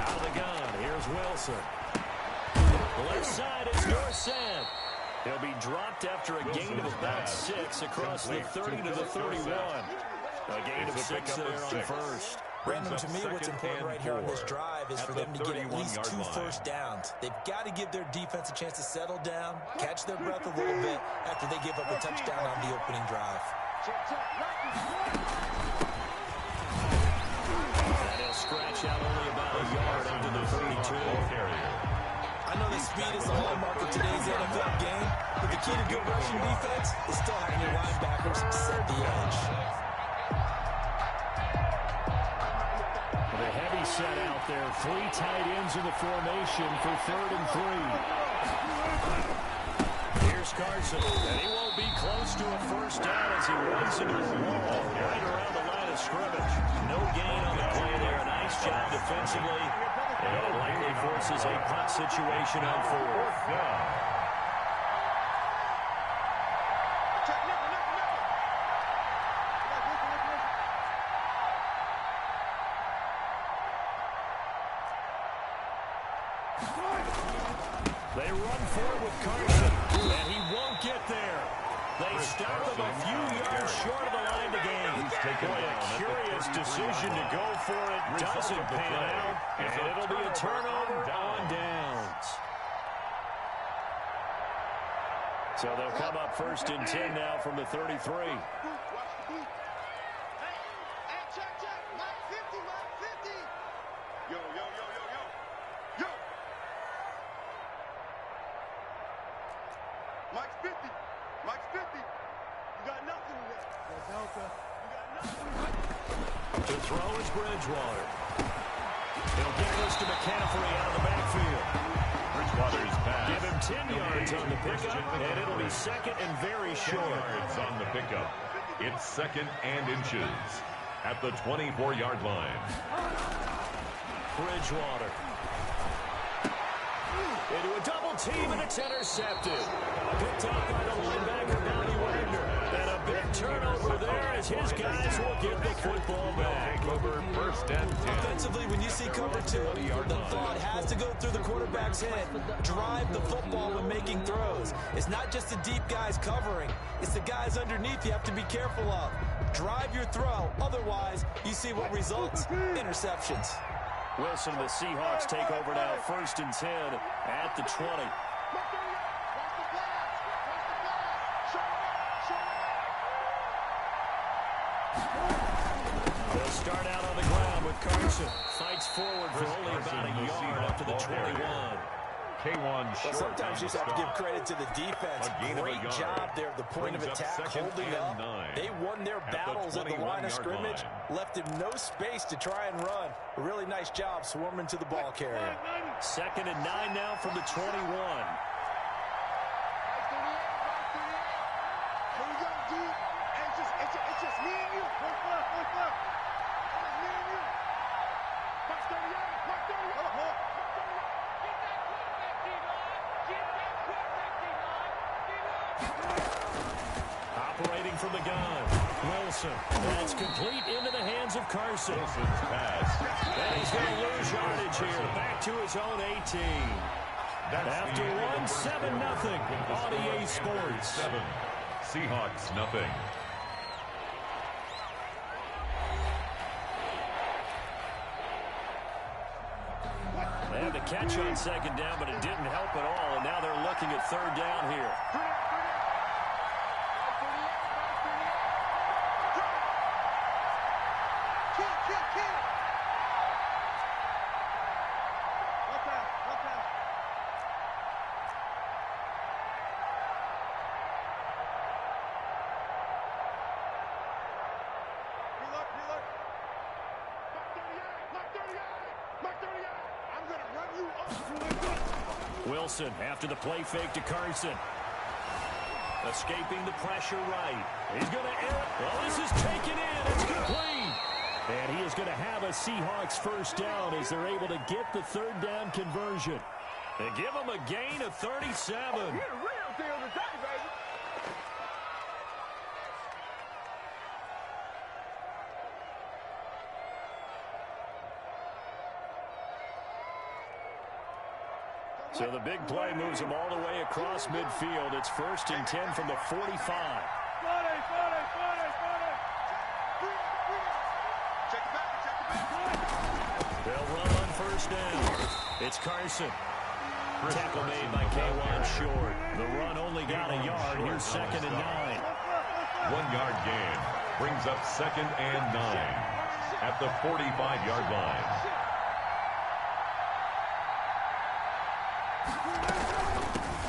Out of the gun, here's Wilson. The left side is Dorsett. He'll be dropped after a gain of about 6 across the 30 to the 31. A gain of 6 there on first. Brandon, to me, what's important right here on this drive is for them to get at least 2 first downs. They've got to give their defense a chance to settle down, catch their breath a little bit after they give up a touchdown on the opening drive. And he'll scratch out only about a yard into the 32. I know that speed is the hallmark of today's NFL game, but the key to good rushing defense is still having your linebackers set the edge. The heavy set out there. 3 tight ends in the formation for 3rd and 3. Here's Carson, and he won't be close to a first down as he runs into the wall right around the line of scrimmage. No gain on the play there. A nice job defensively. And it likely forces a punt situation on 4th. They run forward with Carson, and he won't get there. They stop him a few yards short of the line to gain. Boy, a curious decision to go for it. Doesn't pan out, and it'll be a turnover on downs. So they'll come up 1st and 10 now from the 33. Mike's 50. You got nothing in there. Delta. You got nothing. To throw is Bridgewater. He'll get this to McCaffrey out of the backfield. Bridgewater's pass. Give him 10 yards on the pickup, and it'll be 2nd and very short. 10 yards on the pickup. It's 2nd and inches at the 24-yard line. Bridgewater. Into a double team, and it's intercepted. Picked up by the linebacker, Donnie Wagner. And a big turnover there as his guys will get the football back. Over 1st and 10. Offensively, when you see cover 2, the thought has to go through the quarterback's head. Drive the football when making throws. It's not just the deep guys covering. It's the guys underneath you have to be careful of. Drive your throw. Otherwise, you see what results. Interceptions. Wilson, the Seahawks take over now, 1st and 10 at the 20. They'll start out on the ground with Carson. Fights forward for only about a yard after the 21. K1 Well, short. sometimes you just have to give credit to the defense. A gain of a Great yard. job there at the point of Brings up attack, 2nd holding and up. 9. They won their battles at the line of 21-yard scrimmage, line. left him no space to try and run. A really nice job swarming to the ball carrier. 2nd and 9 now from the 21. Here we go, G. Hey, it's just me and you. Look. It's me and you. Mark 38. Mark 38. Hold on. Operating from the gun. Wilson. That's complete into the hands of Carson. Wilson's pass. And he's going to lose yardage here. Back to his own 18. After one, 7-0 on EA Sports. 7. Seahawks nothing. They had the catch on 2nd down, but it didn't help at all. And now they're looking at 3rd down here. Mark 38. I'm going to run Wilson after the play fake to Carson. Escaping the pressure right. He's going to air it. Well, this is taken in. It's complete. And he is going to have a Seahawks first down as they're able to get the third down conversion. They give him a gain of 37. You're the real deal today, baby. So the big play moves him all the way across midfield. It's 1st and 10 from the 45. They'll run on first down. It's Carson. Tackle made by K1 short. The run only got a yard. Here's 2nd and 9. 1 yard gain brings up 2nd and 9 at the 45-yard line.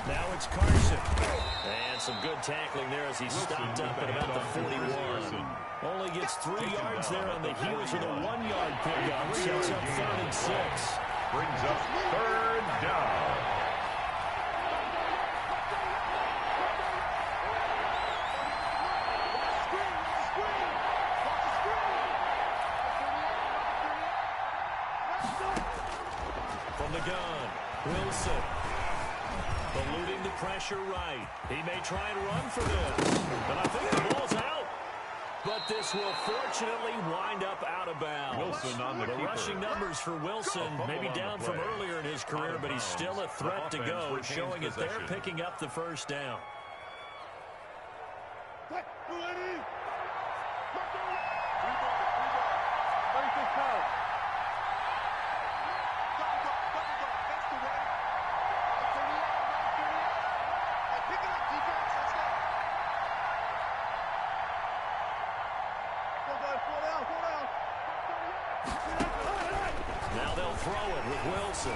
Now it's Carson. And some good tackling there as he stopped up at about the 41. Only gets 3 yards there on the heels of the 1-yard pickup. Sets up 3rd and 6. Brings up 3rd down. From the gun, Wilson. Eluding the pressure right. He may try and run for this. But I think the ball's out. But this will fortunately wind up out of bounds. Wilson on the keeper. Rushing numbers for Wilson, maybe down from earlier in his career, but he's still a threat to go, showing it there, picking up the first down. Now they'll throw it with Wilson.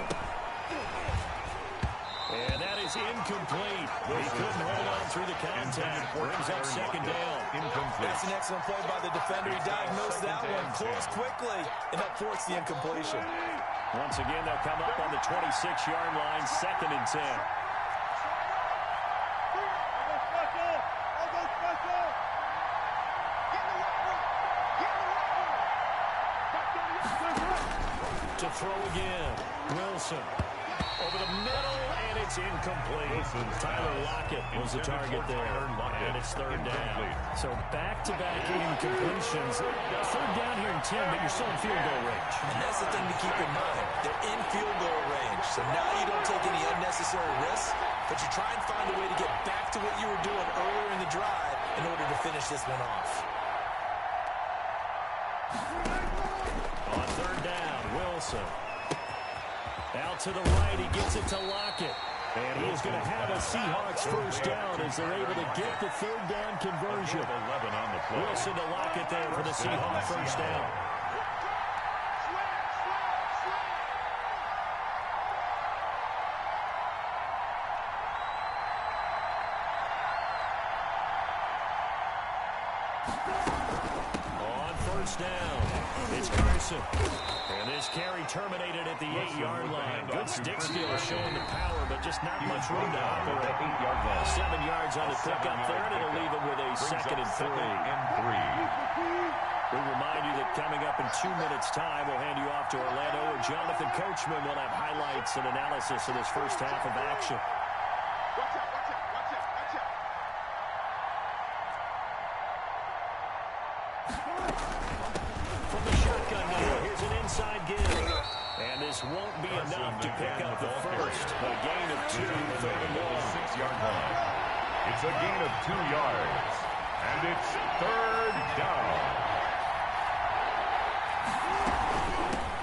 And that is incomplete. He couldn't hold on through the contact. Brings up 2nd down. Incomplete. That's an excellent play by the defender. He diagnosed that one, closed quickly, and that forced the incompletion. Once again, they'll come up on the 26-yard line, 2nd and 10. To throw again, Wilson over the middle, and it's incomplete. Tyler Lockett was the target there, and it's 3rd down. So back-to-back incompletions. 3rd down here in 10, but you're still in field goal range. And that's the thing to keep in mind. They're in field goal range, so now you don't take any unnecessary risks, but you try and find a way to get back to what you were doing earlier in the drive in order to finish this one off. On 3rd down, Wilson. Out to the right, he gets it to Lockett. And he is going to have a Seahawks first down as they're able to get the 3rd down conversion. 11 on the play. Wilson to Lockett there for the Seahawks first down. On first down, it's Carson. And this carry terminated at the 8-yard line. Good stick skill showing the power, but just not much room to operate. 8-yard line. 7 yards on the pickup there, and it'll leave him with a 2nd and 3. We remind you that coming up in 2 minutes' time, we'll hand you off to Orlando, where Jonathan Coachman will have highlights and analysis of this first half of action. From the shotgun now, here's an inside give. And this won't be enough to pick up the first. A gain of 2, 3rd and 1. 6-yard line. It's a gain of 2 yards. And it's 3rd down.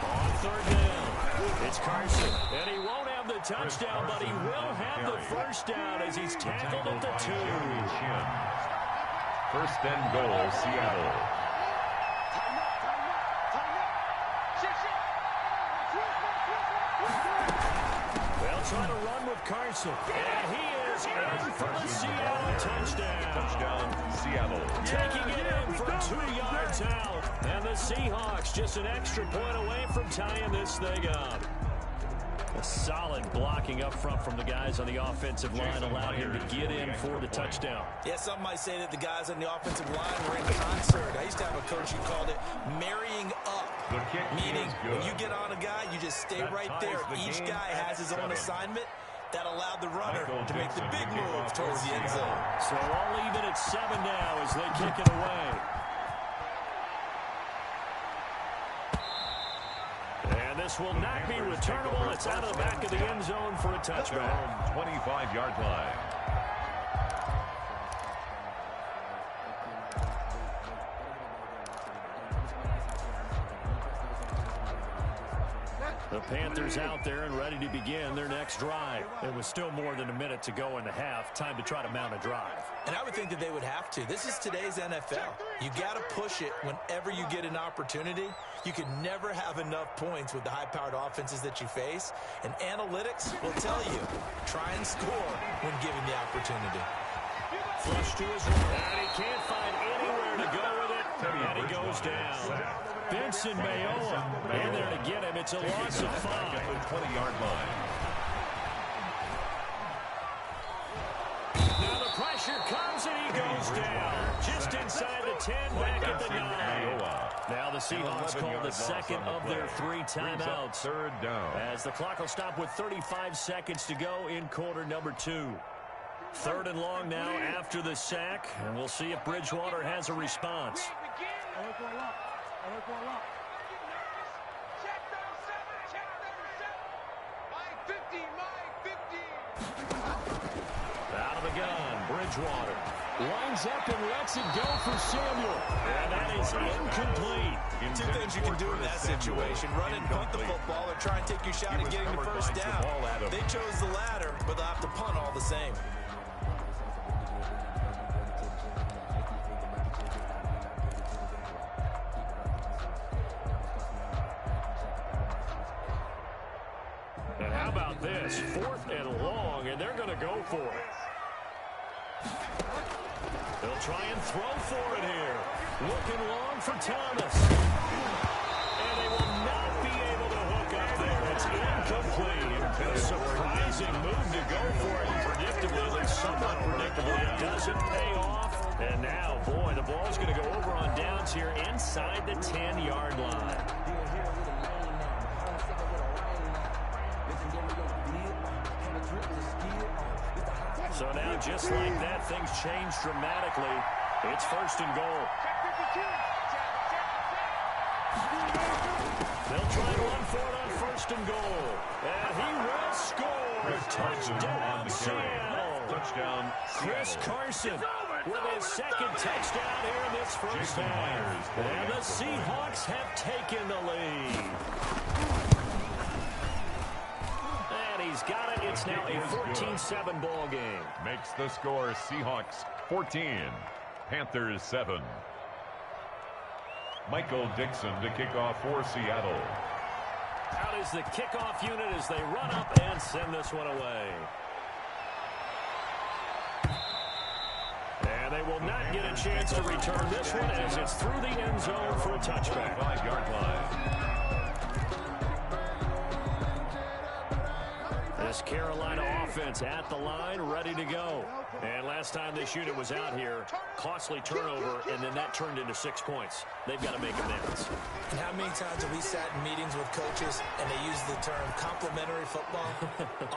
On 3rd down, it's Carson. And he won't have the touchdown, but he will have the first down as he's tackled at the 2. 1st and goal, Seattle. They'll try to run with Carson. And he is in for the Seattle touchdown. Touchdown, Seattle. Taking it in for 2 yards out. And the Seahawks just an extra point away from tying this thing up. Solid blocking up front from the guys on the offensive line allowed him to get in for the touchdown. Yeah, some might say that the guys on the offensive line were in concert. I used to have a coach who called it marrying up, meaning when you get on a guy, you just stay right there. Each guy has his own assignment. That allowed the runner to make the big move towards the end zone. So all even at 7 now as they kick it away. And this will not be returnable. It's out of the back of the end zone for a touchback. 25-yard line. The Panthers out there and ready to begin their next drive. It was still more than a minute to go in the half. Time to try to mount a drive. And I would think that they would have to. This is today's NFL. You got to push it whenever you get an opportunity. You can never have enough points with the high-powered offenses that you face. And analytics will tell you, try and score when given the opportunity. Flush to his right. And he can't find anywhere to go with it. And he goes down. Benson Mayoa in there to get him. It's a loss of 5. 20-yard line. Now the pressure comes and he goes down. Just inside the 10, back at the 9. Now the Seahawks call the second of their 3 timeouts. Third down. As the clock will stop with 35 seconds to go in quarter number 2. 3rd and long now after the sack. And we'll see if Bridgewater has a response. Out of the gun, Bridgewater lines up and lets it go for Samuel. And that is incomplete. Two things you can do in that situation. Run and punt the football or try and take your shot at getting the first down. They chose the latter, but they'll have to punt all the same. And how about this? 4th and long, and they're going to go for it. They'll try and throw for it here. Looking long for Thomas. And they will not be able to hook up there. It's incomplete. A surprising move to go for it. Predictably, and somewhat predictably, it doesn't pay off. And now, boy, the ball's going to go over on downs here inside the 10-yard line. So now, just like that, things change dramatically. It's 1st and goal. They'll try to run for it on 1st and goal. And he will score. Touchdown, Seattle. Touchdown, Chris Carson with his 2nd touchdown here in this first half. And the Seahawks have taken the lead. He's got it. It's now a 14-7 ball game. Makes the score Seahawks 14, Panthers 7. Michael Dixon to kick off for Seattle. Out is the kickoff unit as they run up and send this one away. And they will not get a chance to return this one as it's through the end zone for a touchback. 5-yard line. This Carolina offense at the line, ready to go. And last time this unit was out here, costly turnover, and then that turned into 6 points. They've got to make amends. And how many times have we sat in meetings with coaches and they use the term complementary football?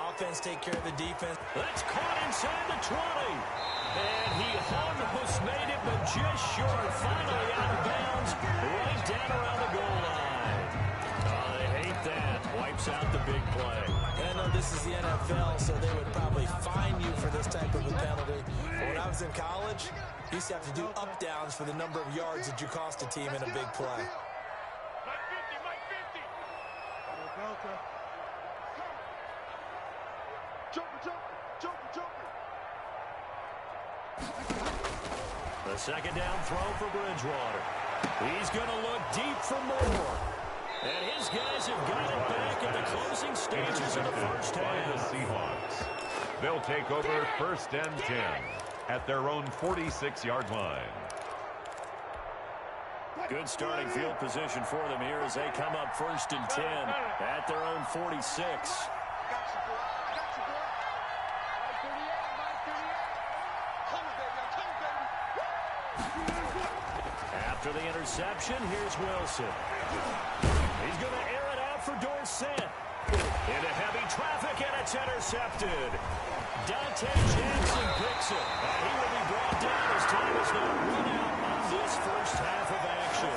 Offense take care of the defense. That's caught inside the 20. And he almost made it, but just short. Finally out of bounds, right down around the goal line. They hate that. Wipes out the big play. And I know this is the NFL, so they would probably fine you for this type of a penalty. But when I was in college, you used to have to do up-downs for the number of yards that you cost a team in a big play. The 2nd down throw for Bridgewater. He's going to look deep for more. And his guys have got it back at the closing stages of the first half. The Seahawks. They'll take over 1st and 10 at their own 46-yard line. Good starting field position for them here as they come up 1st and 10 at their own 46. After the interception, here's Wilson. He's going to air it out for Dorsett. Into heavy traffic, and it's intercepted. Duaita Jackson picks it. And he will be brought down as time is now run out on this first half of action.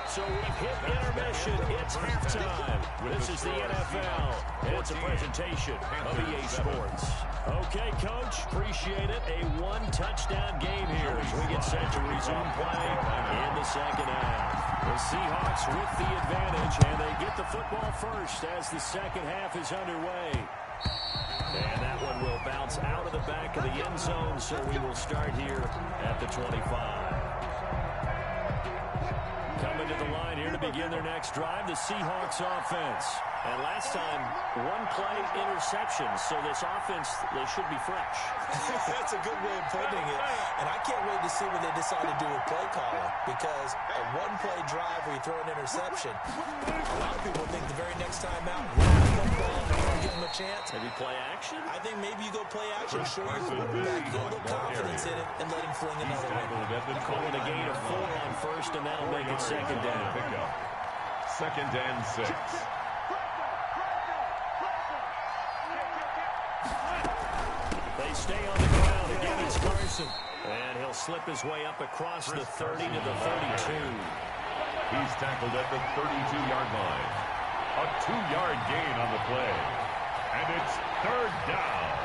So we've hit intermission. It's halftime. This is the NFL. It's a presentation of EA Sports. Okay, Coach, appreciate it. A one-touchdown game here as we get set to resume play in the second half. The Seahawks with the advantage, and they get the football first as the second half is underway. And that one will bounce out of the back of the end zone, so we will start here at the 25. Coming to the line here to begin their next drive, the Seahawks offense. And last time, one-play interception, so this offense, they should be fresh. That's a good way of putting it. And I can't wait to see what they decide to do with play calling, because a one-play drive where you throw an interception, a lot of people think the very next time out, give them a chance. Maybe play action? I think maybe you go play action, show your quarterback, get a little confidence in it, and let him fling another one. Calling a gain of 4 on first, and that'll make it second down. Second and 6. They stay on the ground. Again, it's Carson. And he'll slip his way up across the 30 to the 32. He's tackled at the 32-yard line. A 2-yard gain on the play. And it's third down.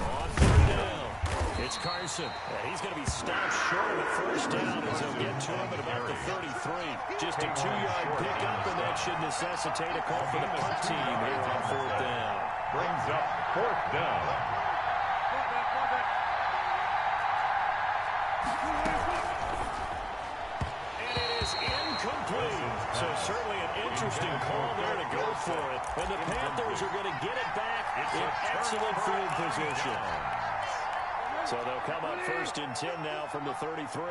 On third down, it's Carson. He's going to be stopped short of the first down as he'll get to him at about the 33. Just a 2-yard pickup, and that should necessitate a call for the punt team here on fourth down. Brings up fourth down. And it is incomplete. So certainly an interesting call there to go for it. And the Panthers are going to get it back in excellent field position. So they'll come up first and 10 now from the 33.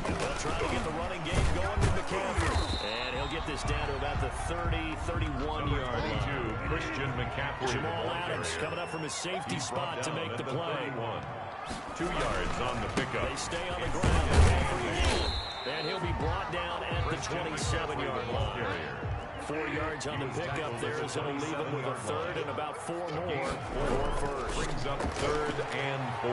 And they'll try to get the running game going with McCaffrey. And he'll get this down to about the 30, 31-yard line. Christian McCaffrey. Jamal Adams coming up from his safety spot to make the play. 2 yards on the pickup. They stay on the ground. McCaffrey again. And he'll be brought down at the 27-yard line. 4 yards on the pickup there is going to leave him with a third and about 4 more for first. Brings up third and 4.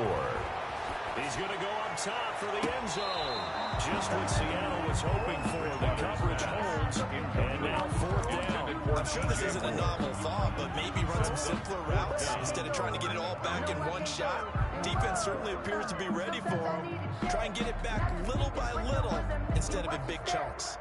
He's going to go up top for the end zone. Just what Seattle was hoping for. The coverage holds. And now fourth down. I'm sure this isn't a novel thought, but maybe run some simpler routes instead of trying to get it all back in one shot. Defense certainly appears to be ready for him. Try and get it back little by little instead of in big chunks.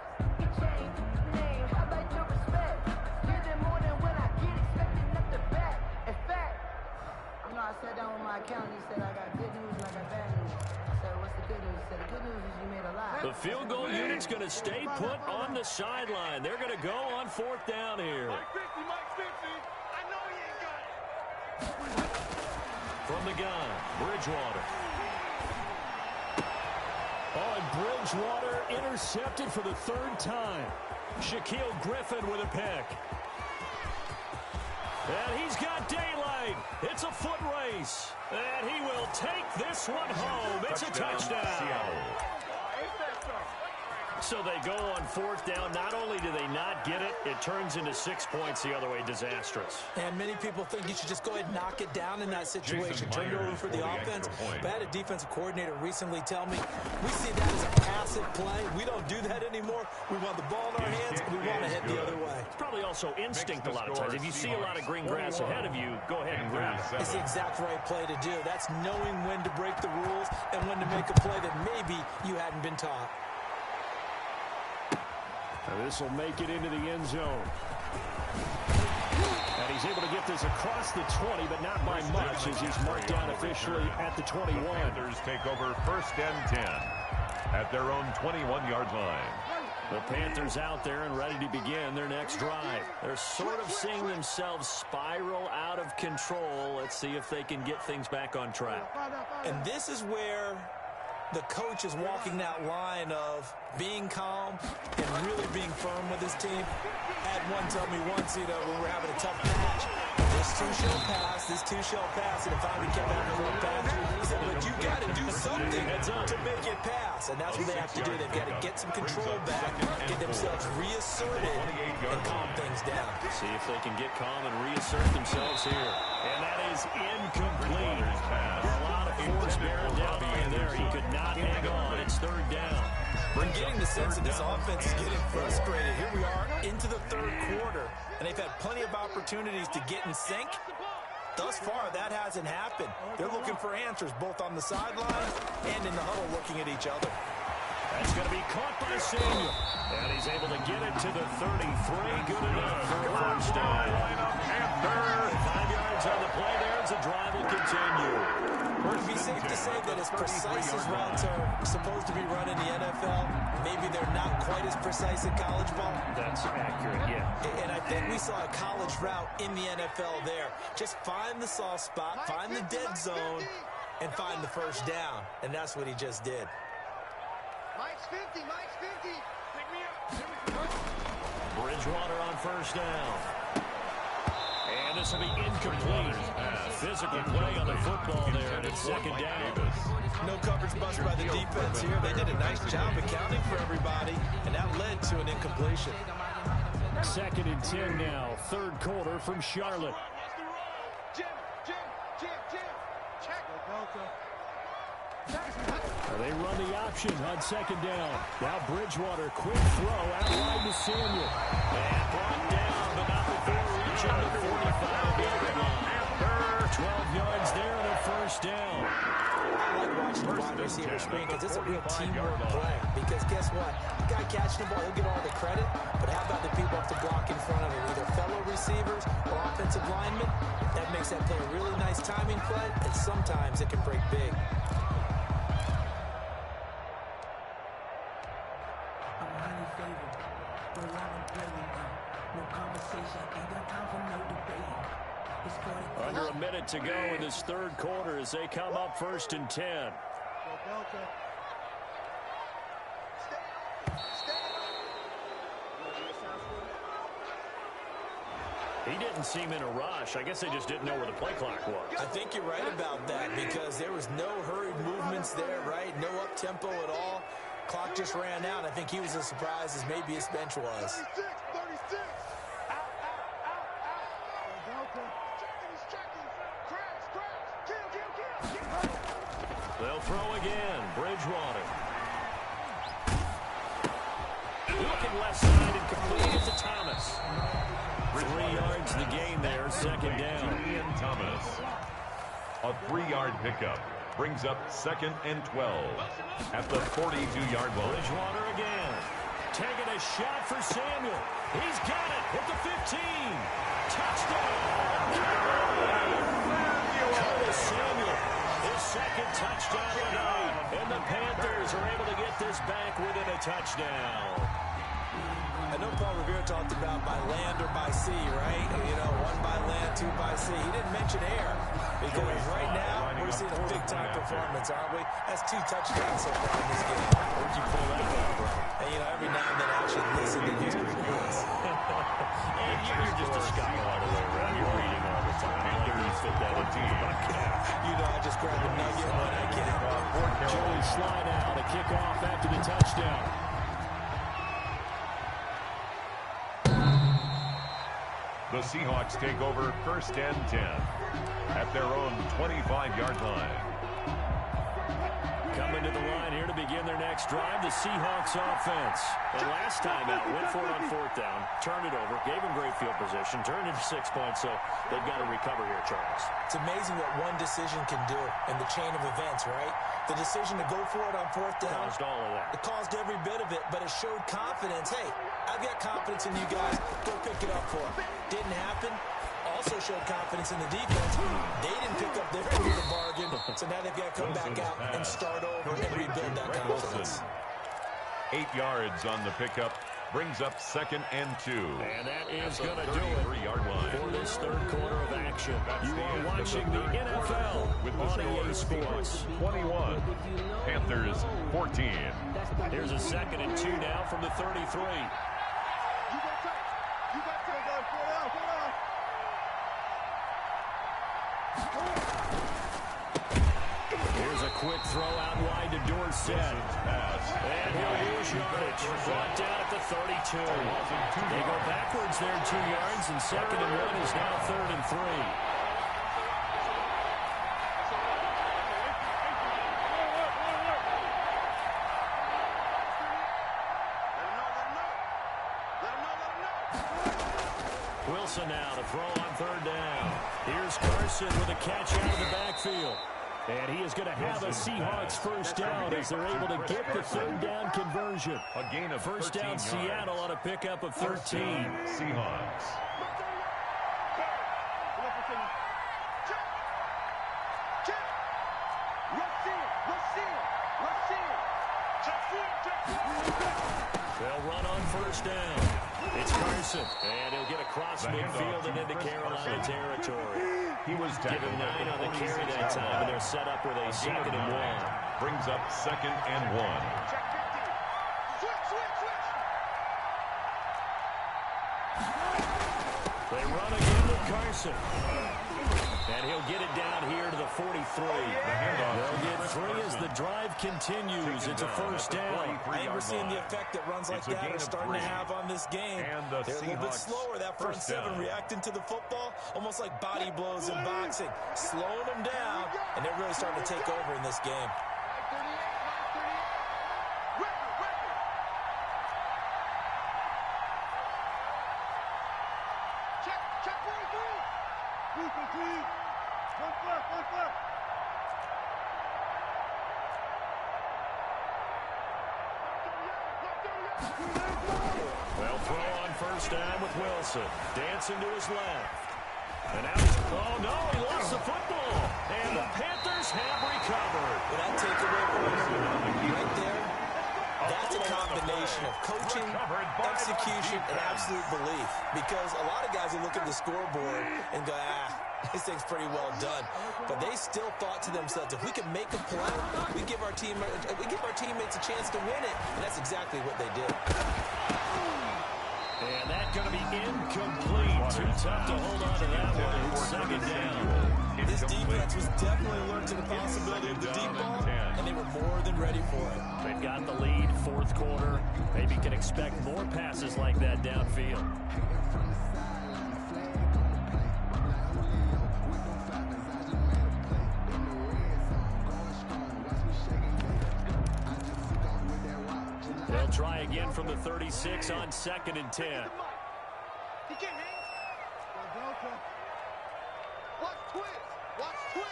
I sat down with my accountant. He said, I got good news and I got bad news. I said, what's the good news? He said, the good news is you made a lot. The field goal unit's going to stay put on the sideline. They're going to go on fourth down here. Mike 50, I know he ain't got it. From the gun, Bridgewater. Oh, and Bridgewater intercepted for the third time. Shaquille Griffin with a pick. And he's got daylight. It's a foot race. And he will take this one home. It's a touchdown. So they go on fourth down. Not only do they not get it, it turns into 6 points the other way. Disastrous. And many people think you should just go ahead and knock it down in that situation. Turn it over for the offense. But I had a defensive coordinator recently tell me, we see that as a passive play. We don't do that anymore. We want the ball in our hands, and we want to head the other way. It's probably also instinct a lot of times. If you see a lot of green grass ahead of you, go ahead and grab it. It's the exact right play to do. That's knowing when to break the rules and when to make a play that maybe you hadn't been taught. This will make it into the end zone. And he's able to get this across the 20, but not by much as he's marked down officially at the 21. The Panthers take over first and 10 at their own 21-yard line. The Panthers out there and ready to begin their next drive. They're sort of seeing themselves spiral out of control. Let's see if they can get things back on track. And this is where the coach is walking that line of being calm and really being firm with his team. Had one tell me once, when we're having a tough patch, this too shall pass, this too shall pass. And if I kept having a little patch, he said, but you got to do something to make it pass. And that's what they have to do. They've got to get some control back, get themselves reasserted, and calm things down. See if they can get calm and reassert themselves here. And that is incomplete. A lot of force bearing down on there. He could not hang on. It's third down. We're getting the sense that this offense is getting frustrated. Here we are into the third quarter, and they've had plenty of opportunities to get in sync. Thus far, that hasn't happened. They're looking for answers both on the sideline and in the huddle looking at each other. That's going to be caught by Samuel. And he's able to get it to the 33. Good enough for a first down. 5 yards on the play there as the drive will continue. It would be safe to say that as precise as routes are supposed to be run in the NFL, maybe they're not quite as precise in college ball. That's accurate, yeah. And I think we saw a college route in the NFL there. Just find the soft spot, find the dead zone, and find the first down. And that's what he just did. Mike's 50, Mike's 50. Pick me up. Bridgewater on first down. And this will be incomplete. Physical play on the football there, and it's second down. No coverage bust by the defense here. They did a nice job accounting for everybody, and that led to an incompletion. Second and 10 now, third quarter from Charlotte. Jim, check. They run the option on second down. Now Bridgewater, quick throw out wide to Samuel. And brought down, but not before reaching the 45-yard line. 12 yards there and a first down. I like watching the wide receiver screen because it's a real teamwork play. Because guess what? The guy catching the ball, he'll get all the credit. But how about the people up to block in front of him? Either fellow receivers or offensive linemen. That makes that play a really nice timing play, and sometimes it can break big. Under a minute to go in this third quarter as they come up first and 10. He didn't seem in a rush. I guess they just didn't know where the play clock was. I think you're right about that because there was no hurried movements there, right? No up-tempo at all. Clock just ran out. I think he was as surprised as maybe his bench was. 36. Out. Checking. Crash. Kill. They'll throw again. Bridgewater. Looking left side and complete it to Thomas. 3 yards in the game there, second down. Ian Thomas. A 3-yard pickup brings up 2nd and 12 at the 42-yard line. Bridgewater again. Taking a shot for Samuel. He's got it at the 15. Touchdown. Samuel. His second touchdown tonight. And the Panthers are able to get this back within a touchdown. I know Paul Revere talked about by land or by sea, right? One by land, two by sea. He didn't mention air because right now we're seeing a big-time performance, aren't we? That's 2 touchdowns so far in this game. Where'd you pull that from, bro? And, every now and then I actually listen to history class. And you're just a scholar all the way around. You're reading all the time. You fit that into the bucket. I just grab a nugget when I can. Joey slide out, a kickoff after the touchdown. The Seahawks take over 1st and 10 at their own 25-yard line. Coming to the line here to begin their next drive, the Seahawks offense. And last time out, went for it on 4th down, turned it over, gave them great field position, turned into 6 points, so they've got to recover here, Charles. It's amazing what one decision can do in the chain of events, right? The decision to go for it on 4th down. Caused all of that. It caused every bit of it, but it showed confidence. Hey, I've got confidence in you guys. Go pick it up for them. Didn't happen. Also showed confidence in the defense. They didn't pick up their end of the bargain, so now they've got to come back out and start over and rebuild that confidence. 8 yards on the pickup. Brings up 2nd and 2. And that is going to do it for this third quarter of action. You are watching the NFL with the on score EA Sports. 21, Panthers 14. Here's a 2nd and 2 now from the 33. Here's a quick throw out wide to Dorsett. And he'll lose yardage. Brought down at the 32. They go backwards there 2 yards, and 2nd and 1 is now 3rd and 3. Wilson now to throw on 3rd down. Here's Carson with a catch out of the backfield. And he is going to have a Seahawks first down as they're able to get the 3rd down conversion. A gain of first down Seattle on a pickup of 13. Seahawks. They'll run on first down. It's Carson, and he'll get across midfield and into Carolina territory. He was given 9 on the carry that time, and they're set up with a 2nd and 1. Brings up 2nd and 1. They run again with Carson. And he'll get it down here to the 43. They'll get 3 as the drive continues. It's a first down. I think we're seeing the effect that runs like that are starting to have on this game. They're a little bit slower, that front 7, reacting to the football, almost like body blows in boxing. Slowing them down, and they're really starting to take over in this game. They'll throw on first down with Wilson. Dancing to his left. And now he's, oh no, he lost the football. And the Panthers have recovered. When I take away right there, that's a combination of coaching, execution, and absolute belief. Because a lot of guys will look at the scoreboard and go, this thing's pretty well done. But they still thought to themselves, if we can make a play, we give our teammates a chance to win it. And that's exactly what they did. And that's going to be incomplete. Too tough to hold on to that one. It's 2nd down. This defense was definitely alert to the possibility of the deep ball, and they were more than ready for it. They've got the lead, 4th quarter. Maybe can expect more passes like that downfield. They'll try again from the 36 on 2nd and 10. He can't hang. Watch twist. Watch twist.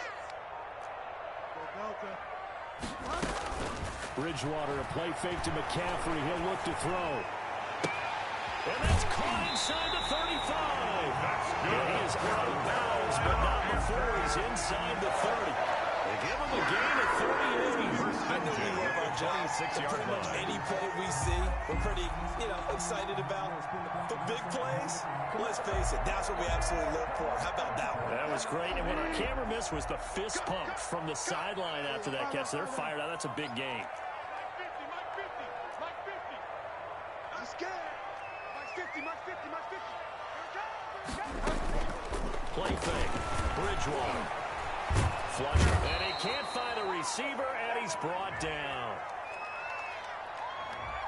Bridgewater, a play fake to McCaffrey. He'll look to throw. And that's caught inside the 35. And he is out of bounds, but not before he's inside the 30. They give him a gain of 38. I know we love our job. Pretty much any play we see, we're pretty, excited about. But big plays, let's face it, that's what we absolutely live for. How about that one? That was great. And what our camera missed was the fist pump from the sideline after that catch. They're fired out. That's a big gain. Mike 50. I'm scared. Mike 50. Play fake. Bridgewater. Flush. And he can't find a receiver, and he's brought down.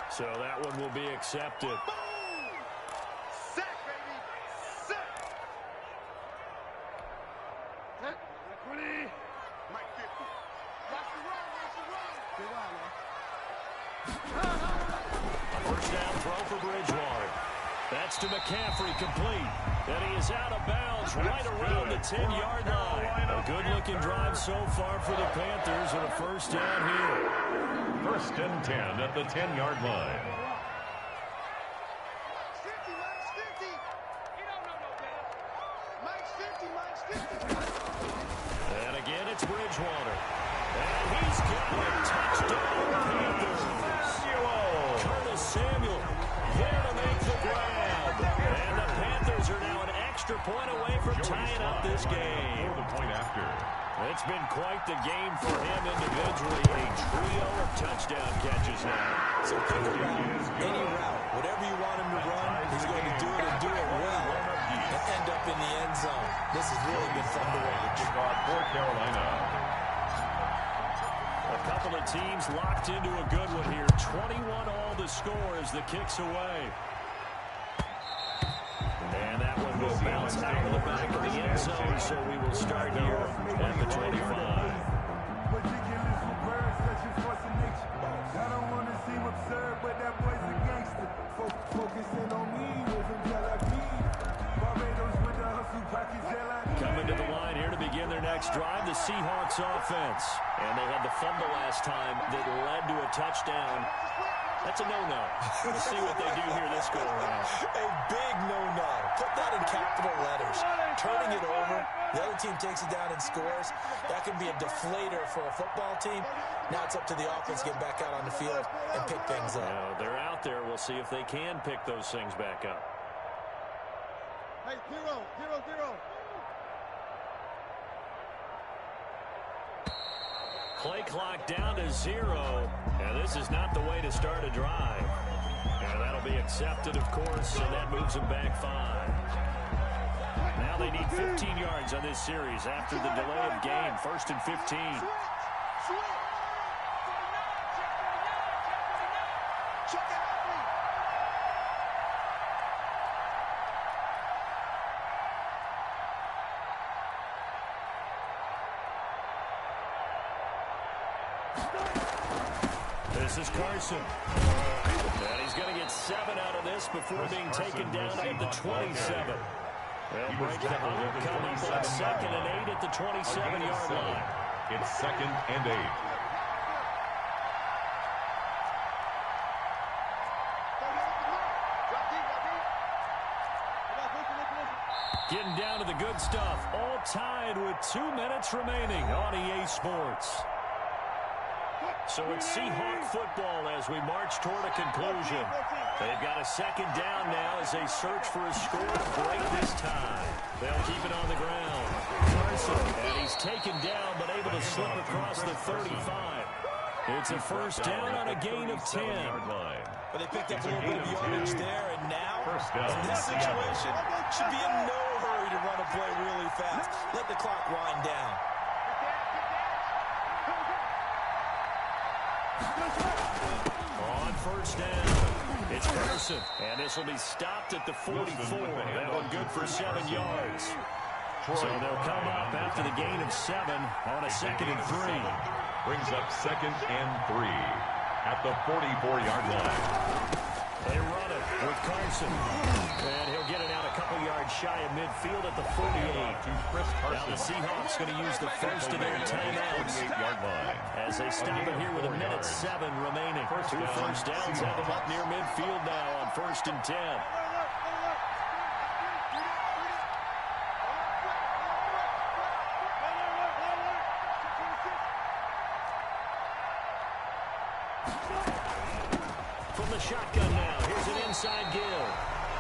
So that one will be accepted. Boom! Sack, baby. Sack. Mike 50. Watch the run. First down throw for Bridgewater. That's to McCaffrey, complete. And he is out of bounds right around the 10-yard line. A good-looking drive so far for the Panthers and a first down here. 1st and 10 at the 10-yard line. Mike's 50. He don't know no better. Mike's 50. And again, it's Bridgewater. And he's got a touchdown, Panthers. Curtis Samuel there to make the grab. And the Panthers are now an extra point away from tying up this game. For the point after. It's been quite the game for him individually. A trio of touchdown catches now. So pick a route, any route, whatever you want him to run, he's going to do it and do it well and end up in the end zone. This has really been fun to watch. Kickoff for Carolina. A couple of teams locked into a good one here. 21 all to score as the kick's away. And that one will bounce out of the back of the end zone, so we will start here at the 25. I don't want to seem absurd, but that boy's a gangster. Focusing on me wasn't Barbados with the hustle pockets. Coming to the line here to begin their next drive, the Seahawks offense. And they had the fumble last time that led to a touchdown. That's a no-no. We'll see what they do here this go around. A big no-no. Put that in capital letters. Turning it over, the other team takes it down and scores. That can be a deflator for a football team. Now it's up to the offense to get back out on the field and pick things up. They're out there. We'll see if they can pick those things back up. Hey, 0-0-0. Play clock down to 0. And this is not the way to start a drive. And that'll be accepted, of course, and that moves them back 5. Now they need 15 yards on this series after the delay of game. 1st and 15. This is Carson. And he's going to get 7 out of this before being taken down at the 27. They'll break the huddle, coming up 2nd and 8 at the 27-yard line. It's 2nd and 8. Getting down to the good stuff. All tied with 2 minutes remaining on EA Sports. So it's Seahawk football as we march toward a conclusion. They've got a 2nd down now as they search for a score to break this tie. They'll keep it on the ground. Carson, and he's taken down but able to slip across the 35. It's a 1st down on a gain of 10. But they picked up a little bit of yardage there, and now, in this situation, should be in no hurry to run a play really fast. Let the clock wind down. On 1st down, it's Carson, and this will be stopped at the 44. That one good for 7 yards. So they'll come up after the gain of 7 on a 2nd and 3. Brings up 2nd and 3 at the 44-yard line. They run it with Carson, and he'll get it out a couple yards shy of midfield at the 48. Now the Seahawks going to use the first of their timeouts as they stop it here with 1:07 remaining. 2 first downs have them up near midfield now on 1st and 10. From the shotgun now, here's an inside give.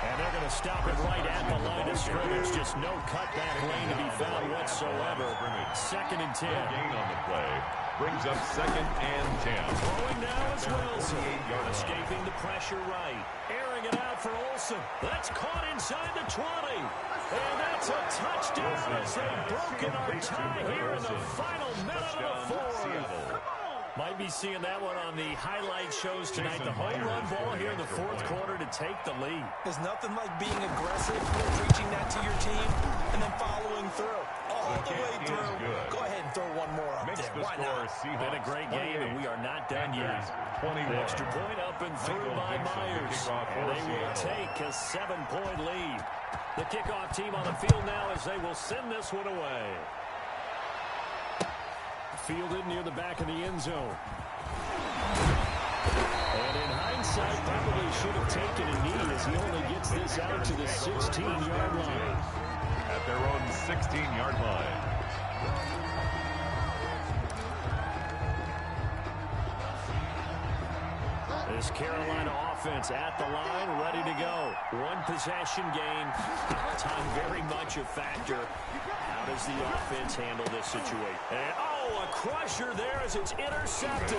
And they're going to stop it right at the line of scrimmage. Just no cutback lane to be found whatsoever. 2nd and 10. Gain on the play. Brings up 2nd and 10. Throwing now is Wilson. Escaping the pressure right. Airing it out for Olsen. That's caught inside the 20. And that's a touchdown as they've broken our tie here in the final minute of the 4th. Might be seeing that one on the highlight shows tonight. The home run ball here in the 4th quarter to take the lead. There's nothing like being aggressive, preaching that to your team, and then following through. All the way through. Go ahead and throw one more up there. Why not? Been a great game, and we are not done yet. The extra point up and through by Myers. And they will take a 7-point lead. The kickoff team on the field now as they will send this one away. Fielded near the back of the end zone. And in hindsight, probably should have taken a knee as he only gets this out to the 16-yard line. At their own 16-yard line. this Carolina offense at the line, ready to go. One possession game. Time very much a factor. How does the offense handle this situation? And, a crusher there as it's intercepted.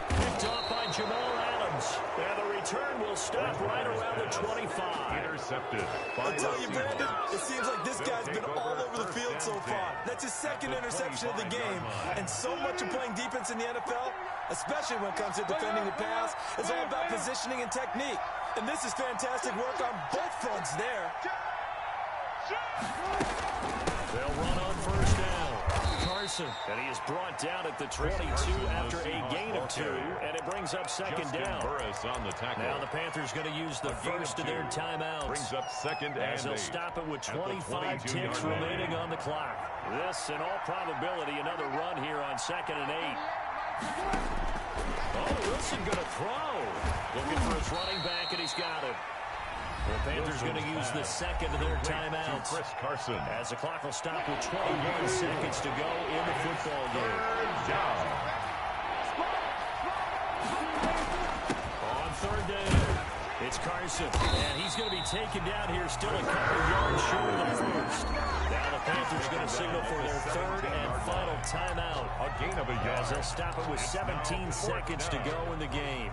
Picked off by Jamal Adams. And the return will stop right around the 25. Intercepted. I tell you, Brandon, it seems like this guy's been all over the field so far. That's his second interception of the game. And so much of playing defense in the NFL, especially when it comes to defending the pass, is all about positioning and technique. And this is fantastic work on both fronts there. They'll run on first down. Carson, and he is brought down at the 22 after a gain of 2, and it brings up second down. On the tackle. Now the Panthers going to use the first of their timeouts. Brings up second as and they'll stop it with 25 ticks remaining on the clock. This, in all probability, another run here on 2nd and 8. Oh, Wilson going to throw. Looking for his running back, and he's got it. The Panthers going to use the second of their timeouts. Chris Carson. As the clock will stop with 21 seconds to go in the football game. On third down, it's Carson. And he's going to be taken down here still a couple yards short of the first. Now the Panthers going to signal for their third and final timeout. A gain of a yard. As they'll stop it with 17 seconds to go in the game.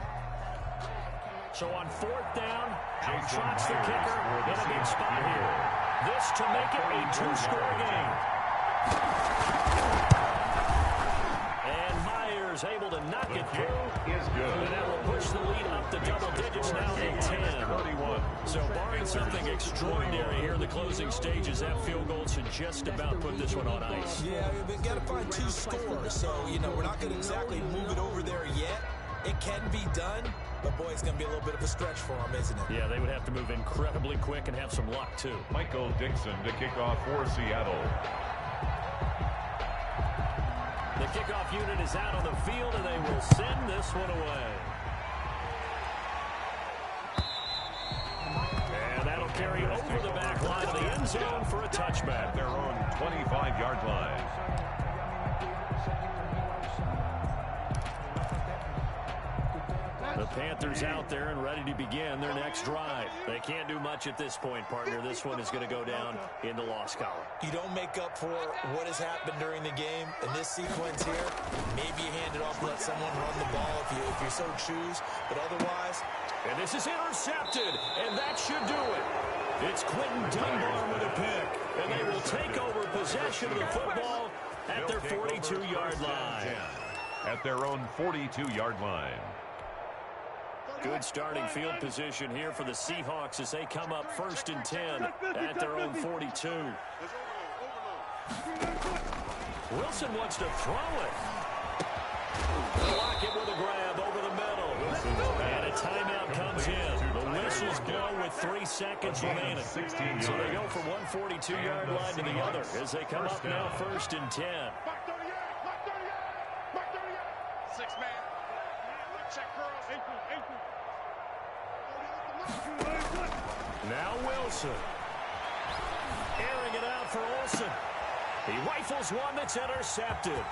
So on fourth down, out trots the kicker in a big spot here. This to make it a 2-score game. And Myers able to knock it through. Is good. And that will push the lead up to double digits now in 10. 31. So barring something extraordinary here in the closing stages, that field goal should just about put this one on ice. Yeah, we've got to find 2 scores. So, we're not going to exactly move it over there yet. It can be done, but boy, it's going to be a little bit of a stretch for them, isn't it? Yeah, they would have to move incredibly quick and have some luck, too. Michael Dixon to kick off for Seattle. The kickoff unit is out on the field, and they will send this one away. And that'll carry over the back line of the end zone for a touchback. Their own 25-yard line. The Panthers out there and ready to begin their next drive. They can't do much at this point, partner. This one is going to go down in the loss column. You don't make up for what has happened during the game in this sequence here. Maybe you hand it off and let someone run the ball if you so choose. But otherwise... And this is intercepted, and that should do it. It's Quentin Dunbar with a pick, and they will take over possession of the football at their 42-yard line. At their own 42-yard line. Good starting field position here for the Seahawks as they come up 1st and 10 at their own 42. Wilson wants to throw it. Lockett with a grab over the middle. And a timeout comes in. The whistles blow with 3 seconds remaining. So they go from one 42-yard line to the other as they come up now 1st and 10. 6-man. Check girls. Now Wilson. Airing it out for Olsen. He rifles one that's intercepted.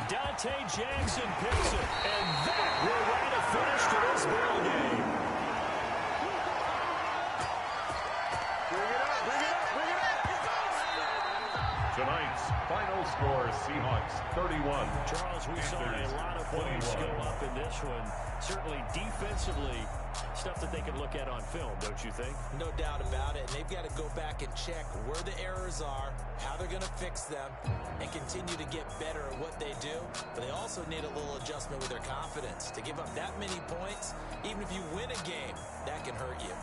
Dante Jackson picks it. And that will write a finish to this ball game. Tonight's final score, Seahawks 31. Charles, we saw a lot of points go up in this one. Certainly defensively, stuff that they can look at on film, don't you think? No doubt about it. And they've got to go back and check where the errors are, how they're going to fix them, and continue to get better at what they do. But they also need a little adjustment with their confidence. To give up that many points, even if you win a game, that can hurt you.